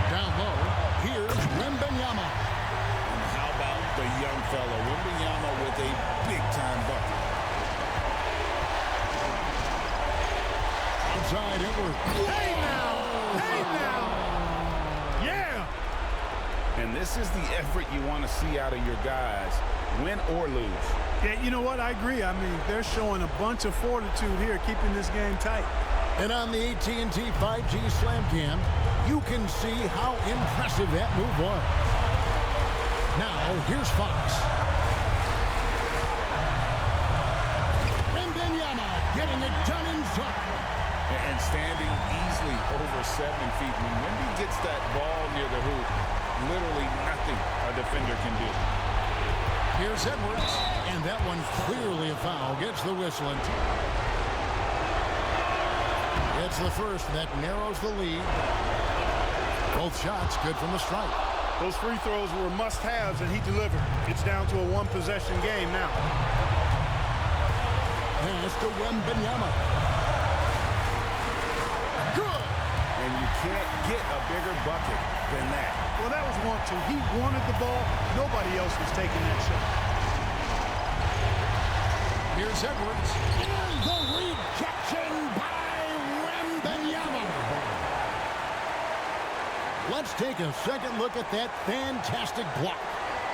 Down low, here's Wembanyama. And how about the young fella, Wembanyama, with a big-time bucket. Outside Edwards. Hey now! Hey now! Yeah! And this is the effort you want to see out of your guys, win or lose. Yeah, you know what? I agree. I mean, they're showing a bunch of fortitude here, keeping this game tight. And on the AT&T 5G Slam Cam, you can see how impressive that move was. Now, here's Fox. Wembanyama getting it done inside. And standing easily over 7 feet. When Wemby gets that ball near the hoop, literally nothing a defender can do. Here's Edwards, and that one clearly a foul. Gets the whistle. It's the first that narrows the lead. Both shots good from the stripe. Those free throws were must-haves, and he delivered. It's down to a one-possession game now. Pass to Wembanyama. Good. And you can't get a bigger bucket than that. Well, that was 1-2. He wanted the ball. Nobody else was taking that shot. Here's Edwards. And the rejection by Wembanyama. Let's take a second look at that fantastic block.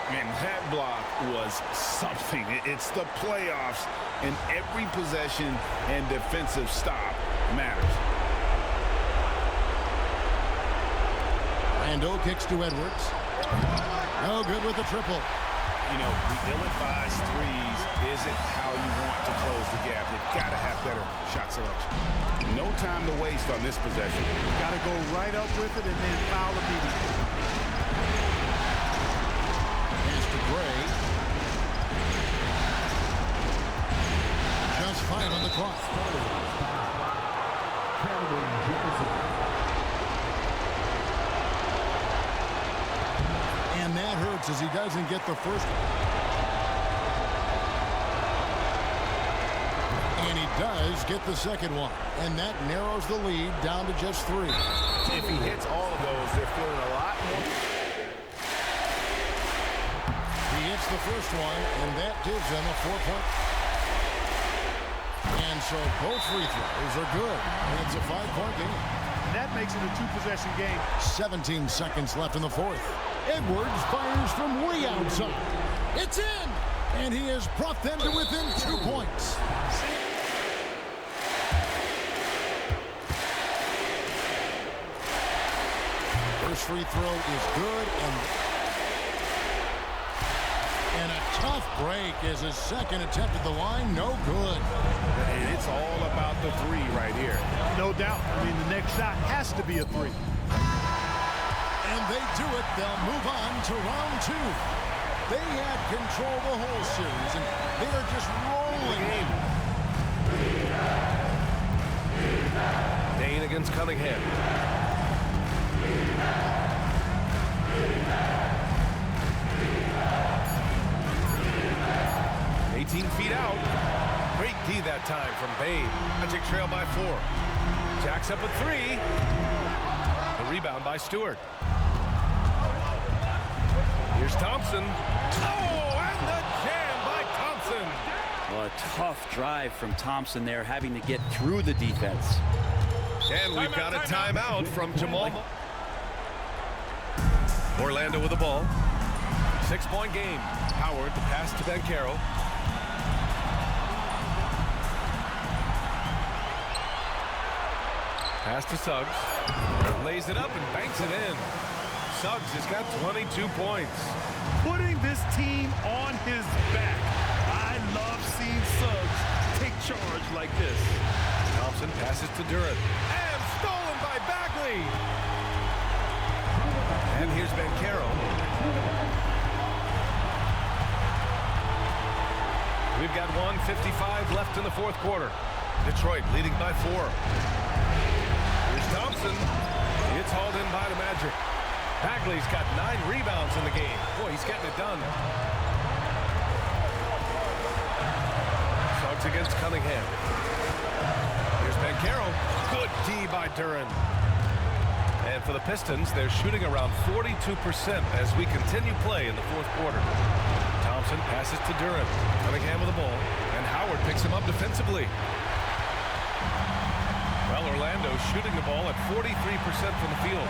And that block was something. It's the playoffs, and every possession and defensive stop matters. Randall kicks to Edwards. No good with the triple. You know, the ill-advised threes isn't how you want to close the gap. You've got to have better shot selection. No time to waste on this possession. Got to go right up with it and then foul immediately. Pass to Gray. Just 5 on the clock. And that hurts as he doesn't get the first one. And he does get the second one. And that narrows the lead down to just 3. If he hits all of those, they're feeling a lot more. He hits the first one, and that gives them a 4-point. And so both free throws are good. And it's a 5-point game. And that makes it a 2-possession game. 17 seconds left in the fourth. Edwards fires from way outside. It's in! And he has brought them to within 2 points. First free throw is good, and a tough break as his second attempt at the line, no good. And it's all about the three right here. No doubt. I mean, the next shot has to be a 3. And they do it. They'll move on to round 2. They had control the whole series, and they are just rolling. Dane against Cunningham. 18 feet out. Great D that time from Bane. Magic trail by 4. Jacks up with 3. The rebound by Stewart. Here's Thompson. Oh, and the jam by Thompson. Well, a tough drive from Thompson there, having to get through the defense. And we've got a timeout from Jamal. Orlando with the ball. 6-point game. Howard, the pass to Banchero. Pass to Suggs. Lays it up and banks it in. Suggs has got 22 points. Putting this team on his back. I love seeing Suggs take charge like this. Thompson passes to Duren. And stolen by Bagley. And here's Banchero. We've got 1:55 left in the fourth quarter. Detroit leading by 4. Here's Thompson. It's hauled in by the Magic. Bagley's got 9 rebounds in the game. Boy, he's getting it done. Suggs against Cunningham. Here's Banchero. Good D by Duren. And for the Pistons, they're shooting around 42% as we continue play in the fourth quarter. Thompson passes to Duren. Cunningham with the ball. And Howard picks him up defensively. Well, Orlando shooting the ball at 43% from the field.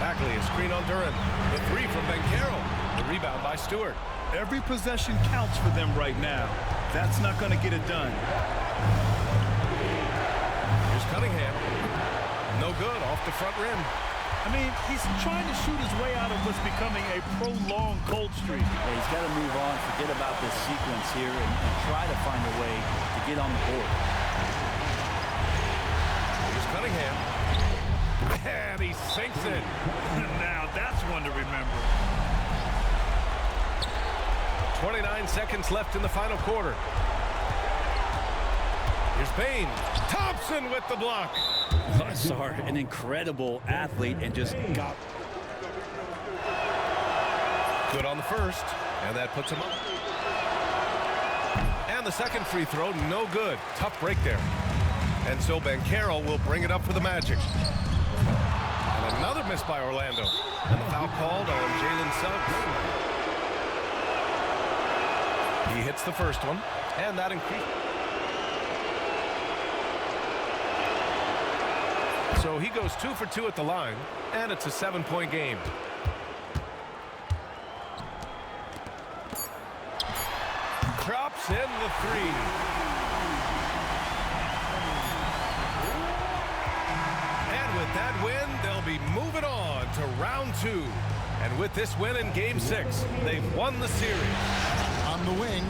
Bagley, a screen on Duren. The 3 from Banchero. The rebound by Stewart. Every possession counts for them right now. That's not going to get it done. Here's Cunningham. No good, off the front rim. I mean, he's trying to shoot his way out of what's becoming a prolonged cold streak. Yeah, he's got to move on, forget about this sequence here, and try to find a way to get on the board. Here's Cunningham. And he sinks it. Now that's one to remember. 29 seconds left in the final quarter. Here's Bane. Thompson with the block. Sorry, an incredible athlete and just got. Good on the first, and that puts him up. And the second free throw, no good. Tough break there. And so Banchero will bring it up for the Magic. And another miss by Orlando. And the foul called on Jalen Suggs. He hits the first one, and that increased. So he goes 2 for 2 at the line, and it's a 7-point game. Drops in the 3. And with that win, they'll be moving on to round 2. And with this win in Game 6, they've won the series. On the wing,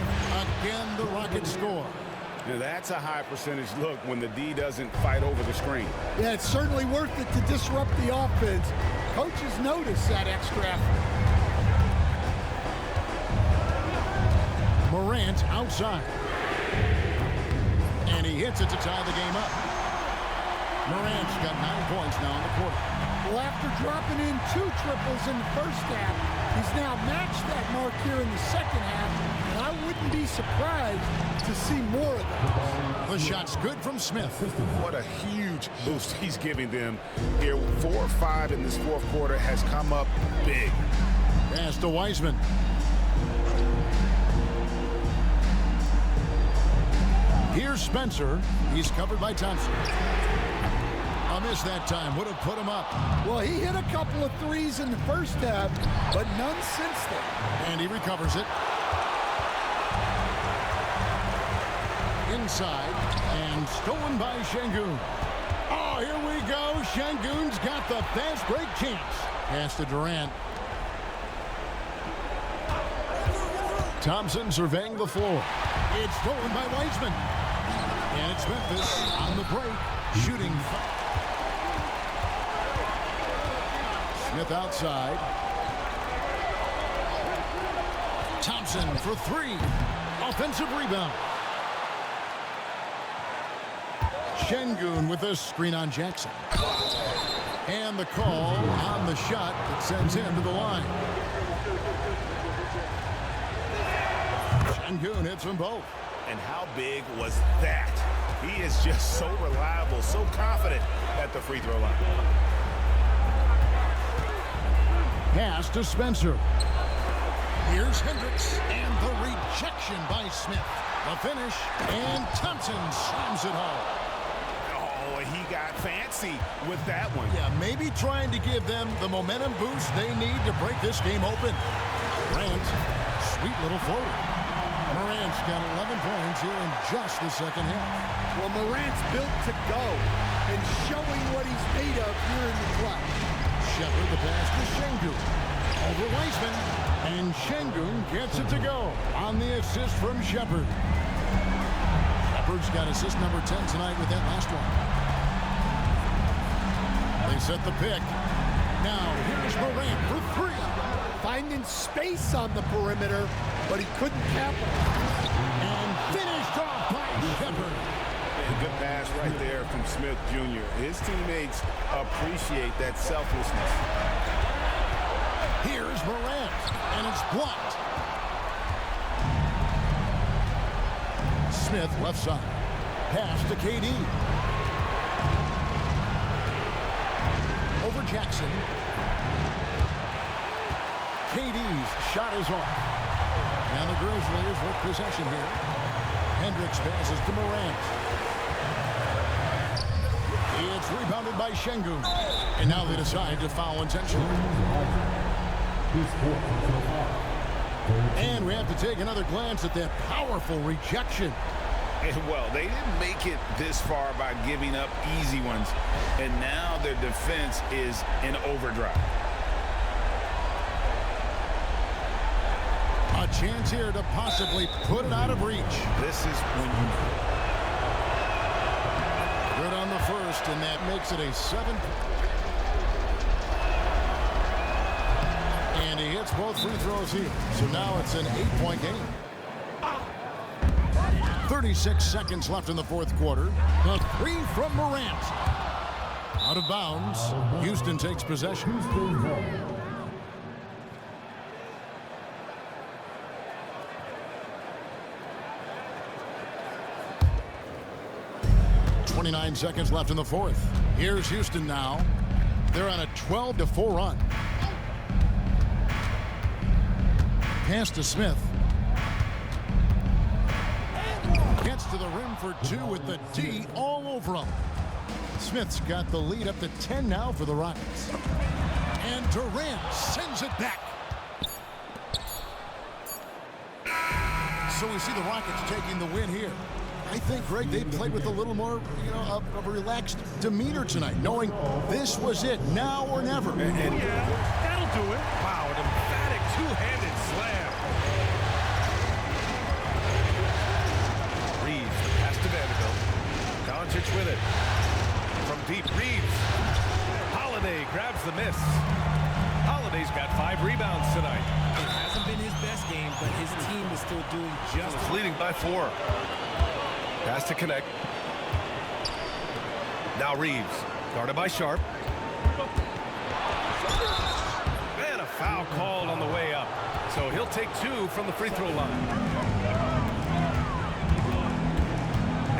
again the Rockets score. Yeah, that's a high percentage look when the D doesn't fight over the screen. Yeah, it's certainly worth it to disrupt the offense. Coaches notice that extra effort. Morant outside. And he hits it to tie the game up. Morant's got 9 points now in the quarter. Well, after dropping in 2 triples in the first half, he's now matched that mark here in the second half, and I wouldn't be surprised to see more of that. The shot's good from Smith. What a huge boost he's giving them here. 4 or 5 in this fourth quarter has come up big. Pass to Wiseman. Here's Spencer. He's covered by Thompson. A miss that time would have put him up. Well, he hit a couple of threes in the first half, but none since then. And he recovers it. Inside, and stolen by Şengün. Oh, here we go. Şengün's got the fast break chance. Pass to Durant. Thompson surveying the floor. It's stolen by Wiseman. And it's Memphis on the break, shooting. Smith outside. Thompson for three. Offensive rebound. Şengün with a screen on Jackson. And the call on the shot that sends him to the line. Şengün hits them both. And how big was that? He is just so reliable, so confident at the free throw line. Pass to Spencer. Here's Hendricks, and the rejection by Smith. The finish, and Thompson slams it home. Oh, he got fancy with that one. Yeah, maybe trying to give them the momentum boost they need to break this game open. Morant, sweet little floater. Morant's got 11 points here in just the second half. Well, Morant's built to go and showing what he's made of here in the clutch. Shepherd the pass to Şengün. Over Weissman, and Şengün gets it to go on the assist from Shepherd. Shepherd's got assist number 10 tonight with that last one. They set the pick. Now here's Morant for three. Finding space on the perimeter, but he couldn't capitalize. And finished off by Shepherd. Good pass right there from Smith Jr. His teammates appreciate that selflessness. Here's Morant, and it's blocked. Smith left side. Pass to KD. Over Jackson. KD's shot is off. And the Grizzlies with possession here. Hendricks passes to Morant. It's rebounded by Şengün. And now they decide to foul intentionally. And we have to take another glance at that powerful rejection. Well, they didn't make it this far by giving up easy ones. And now their defense is in overdrive. A chance here to possibly put it out of reach. This is when you... Good on the first, and that makes it a 7. And he hits both free throws here. So now it's an 8-point game. 36 seconds left in the fourth quarter. The three from Morant. Out of bounds. Houston takes possession. .29 seconds left in the fourth. Here's Houston now. They're on a 12-4 run. Pass to Smith. Gets to the rim for two with the D all over him. Smith's got the lead up to 10 now for the Rockets. And Durant sends it back. So we see the Rockets taking the win here. I think, Greg, they played with a little more, of a relaxed demeanor tonight, knowing this was it, now or never. And that'll do it. Wow, an emphatic two-handed slam. Reeves, pass to Vanderbilt. Doncic with it. From deep, Reeves. Holiday grabs the miss. Holiday's got 5 rebounds tonight. It hasn't been his best game, but his team is still doing just It's leading by 4. Pass to connect. Now Reeves, guarded by Sharp. And a foul called on the way up. So he'll take 2 from the free throw line.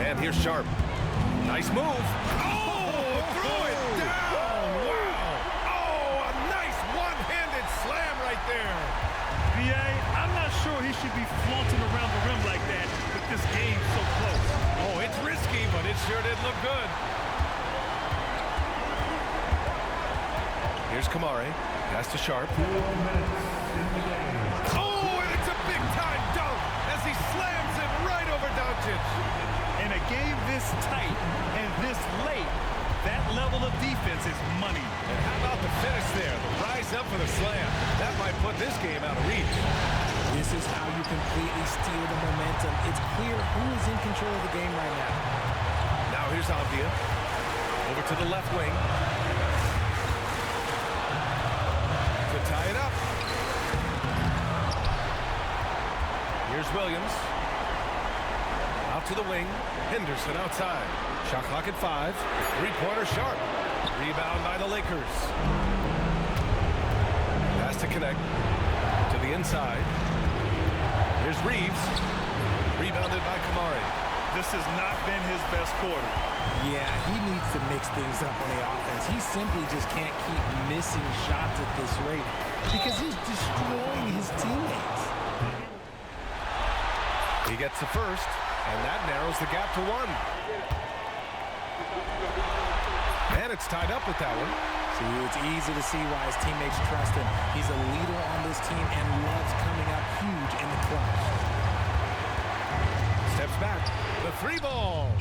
And here's Sharp. Nice move. Oh, threw it down. Wow. Oh, a nice one-handed slam right there. B.A., I'm not sure he should be flaunting around the rim like that with this game so close. Oh, it's risky, but it sure did look good. Here's Kamari. Pass to Sharp. Oh, and it's a big-time dunk as he slams it right over Doncic. In a game this tight and this late, that level of defense is money. And how about the finish there? The rise up for the slam. That might put this game out of reach. This is how you completely steal the momentum. It's clear who is in control of the game right now. Now here's Avdia. Over to the left wing. To tie it up. Here's Williams. Out to the wing. Henderson outside. Shot clock at 5. Three-pointer sharp. Rebound by the Lakers. Pass to connect. To the inside. Here's Reeves. Rebounded by Kamari. This has not been his best quarter. Yeah, he needs to mix things up on the offense. He simply just can't keep missing shots at this rate because he's destroying his teammates. He gets the first, and that narrows the gap to 1. And it's tied up with that one. See, it's easy to see why his teammates trust him. He's a leader on this team and loves coming up huge in the clutch. Steps back. The 3-ball.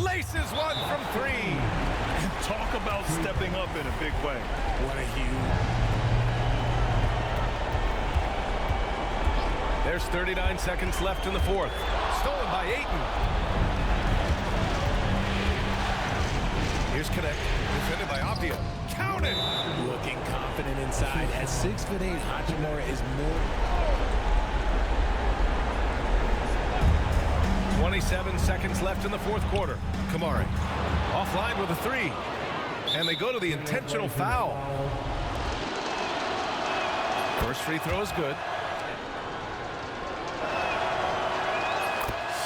Laces one from 3. Talk about stepping up in a big way. What a huge. There's 39 seconds left in the 4th. Stolen by Ayton. Here's Connect. Defended by Avdia. Counted. Looking confident inside. At 6'8", Hachimura is more. 27 seconds left in the 4th quarter. Kamari offline with a 3. And they go to the intentional foul. First free throw is good.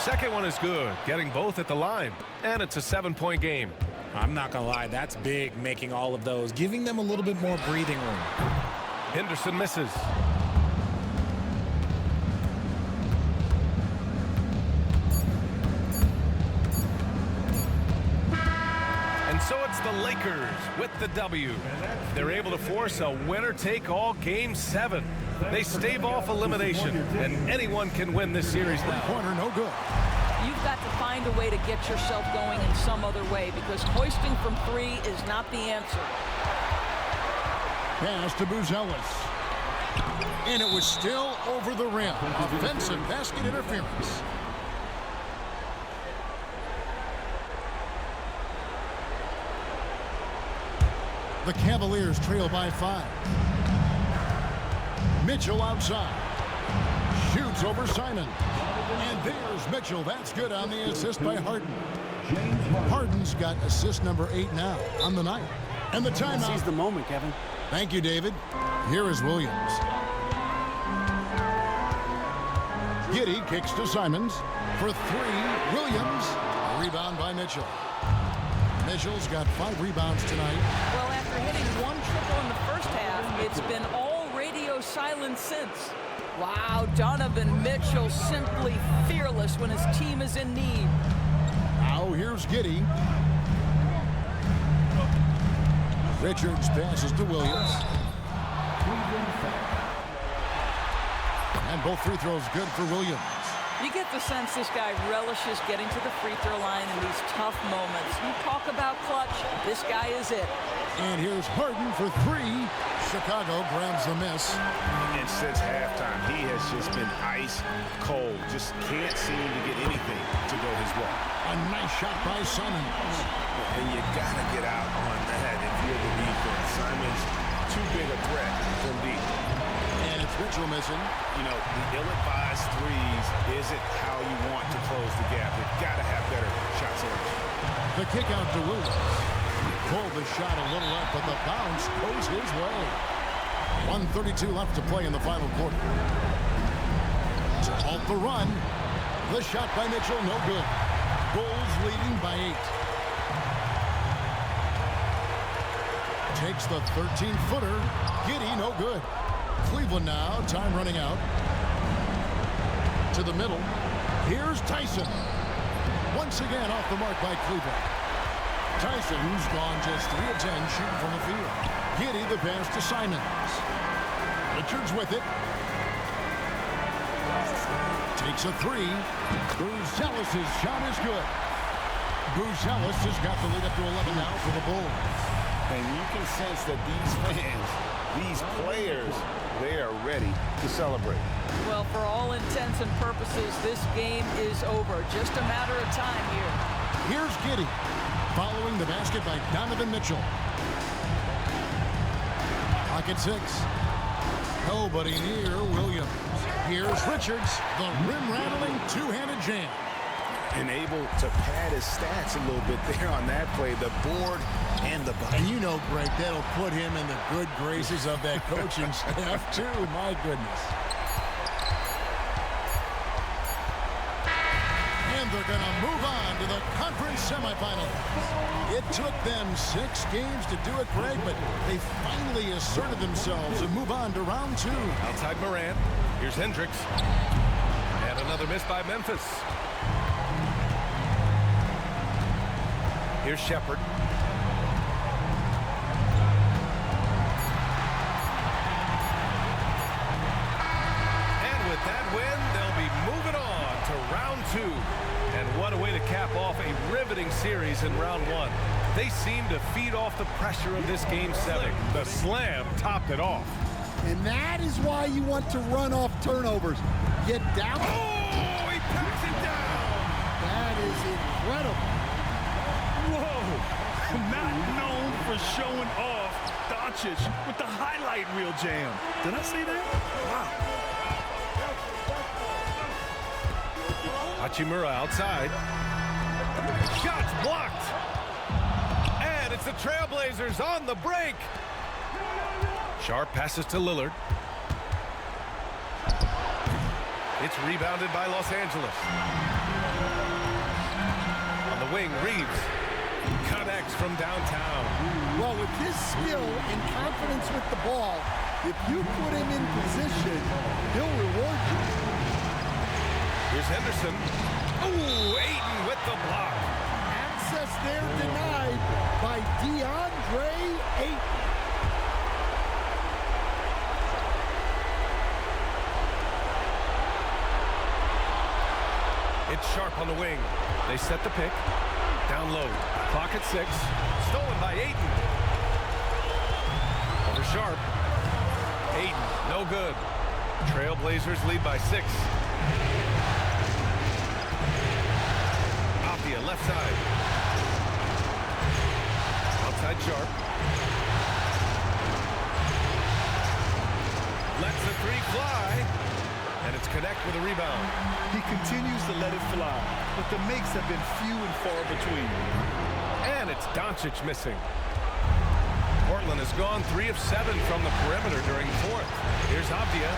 Second one is good. Getting both at the line. And it's a 7-point game. I'm not going to lie. That's big, making all of those. Giving them a little bit more breathing room. Henderson misses. And so it's the Lakers with the W. They're able to force a winner-take-all Game 7. They stave off elimination, and anyone can win this series now. Corner, no good. You've got to find a way to get yourself going in some other way because hoisting from 3 is not the answer. Pass to Buzelis. And it was still over the rim. Offensive basket interference. The Cavaliers trail by 5. Mitchell outside. Shoots over Simon. And there's Mitchell. That's good on the assist by Harden. Harden's got assist number 8 now on the night. And the timeout. Seize the moment, Kevin. Thank you, David. Here is Williams. Giddey kicks to Simons. For 3, Williams. Rebound by Mitchell. Mitchell's got 5 rebounds tonight. Well, after hitting 1 triple in the first half, it's been all radio silence since. Wow, Donovan Mitchell simply fearless when his team is in need. Now here's Giddey. Richards passes to Williams. And both free throws good for Williams. You get the sense this guy relishes getting to the free throw line in these tough moments. You talk about clutch, this guy is it. And here's Harden for 3. Chicago grabs the miss. And since halftime, he has just been ice cold. Just can't seem to get anything to go his way. A nice shot by Simons. And you gotta get out on that if you're the defense. Simons too big a threat from deep. And it's Mitchell missing. You know, the ill-advised threes isn't how you want to close the gap. You've got to have better shot selection. The kick out to Williams. Pulled the shot a little up, but the bounce goes his way. 1:32 left to play in the final quarter. To halt the run. The shot by Mitchell, no good. Bulls leading by 8. Takes the 13-footer. Giddey, no good. Cleveland now, time running out. To the middle. Here's Tyson. Once again off the mark by Cleveland. Tyson's gone just 3 of 10 shooting from the field. Giddey the pass to Simons. Richards with it. Takes a 3. Buzelis' shot is good. Buzelis has got the lead up to 11 now for the Bulls. And you can sense that these fans, these players, they are ready to celebrate. Well, for all intents and purposes, this game is over. Just a matter of time here. Here's Giddey, following the basket by Donovan Mitchell. Clock at 6. Nobody near Williams. Here's Richards, the rim-rattling two-handed jam. And able to pad his stats a little bit there on that play, the board and the bucket. And you know, Greg, that'll put him in the good graces of that coaching staff, too. My goodness. And they're going to move on to the conference semifinals. It took them 6 games to do it, Greg, but they finally asserted themselves and move on to round 2. Outside Morant. Here's Hendricks. And another miss by Memphis. Here's Shepherd. And with that win, they'll be moving on to round 2. And what a way to cap off a riveting series in round 1. They seem to feed off the pressure of this Game 7. The slam topped it off. And that is why you want to run off turnovers. Get down. Oh, he packs it down. That is incredible. Whoa! Not known for showing off. Doncic with the highlight reel jam. Did I say that? Wow. Hachimura outside. Shots blocked. And it's the Trailblazers on the break. Sharp passes to Lillard. It's rebounded by Los Angeles. On the wing, Reeves connects from downtown. Well, with his skill and confidence with the ball, if you put him in position, he'll reward you. Here's Henderson. Oh, Ayton with the block. Access there denied by DeAndre Ayton. It's Sharp on the wing. They set the pick. Down low. Clock at 6. Stolen by Ayton. Over Sharp. Ayton, no good. Trailblazers lead by 6. Avdia, left side. Outside Sharp. Lets the 3 fly. And it's connect with a rebound. He continues to let it fly, but the makes have been few and far between. And it's Doncic missing. Portland has gone 3 of 7 from the perimeter during the 4th. Here's Avdia.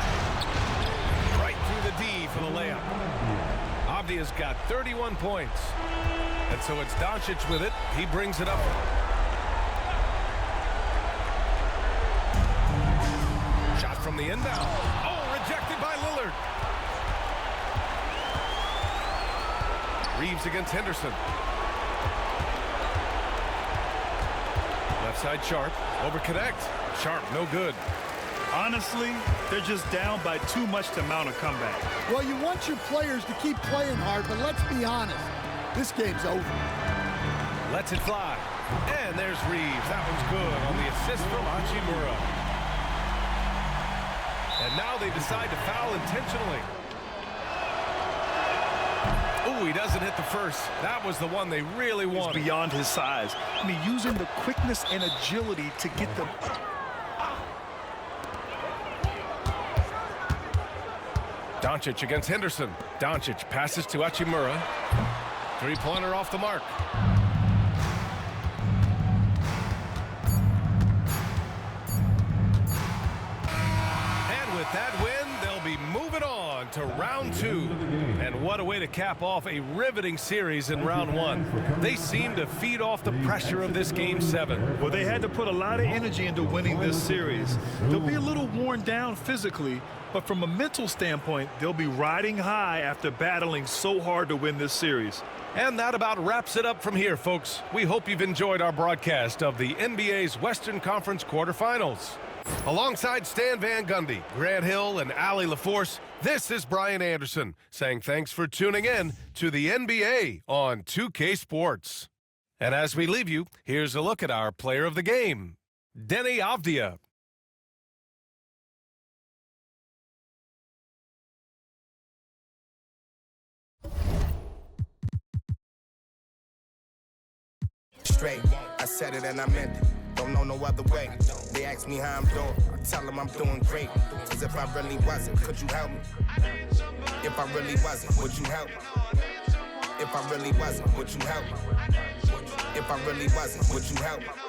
Right through the D for the layup. Avdia's got 31 points. And so it's Doncic with it. He brings it up. Shot from the inbound. Oh, rejected by Lillard. Reeves against Henderson. Left side Sharp. Over connect. Sharp, no good. Honestly, they're just down by too much to mount a comeback. Well, you want your players to keep playing hard, but let's be honest. This game's over. Lets it fly. And there's Reeves. That one's good on the assist from Hachimura. And now they decide to foul intentionally. Oh, he doesn't hit the first. That was the one they really wanted. It's beyond his size. I mean, using the quickness and agility to get the... Doncic against Henderson. Doncic passes to Hachimura. 3-pointer off the mark. And with that win, they'll be moving on to round 2. And what a way to cap off a riveting series in round 1. They seem to feed off the pressure of this Game 7. Well, they had to put a lot of energy into winning this series. They'll be a little worn down physically, but from a mental standpoint, they'll be riding high after battling so hard to win this series. And that about wraps it up from here, folks. We hope you've enjoyed our broadcast of the NBA's Western Conference quarterfinals. Alongside Stan Van Gundy, Grant Hill, and Allie LaForce, this is Brian Anderson saying thanks for tuning in to the NBA on 2K Sports. And as we leave you, here's a look at our player of the game, Deni Avdia. Straight, I said it and I meant it. don't know no other way. They ask me how I'm doing, I tell them I'm doing great. Cause if I really wasn't, could you help me? If I really wasn't, would you help me? If I really wasn't, would you help me? If I really wasn't, would you help me?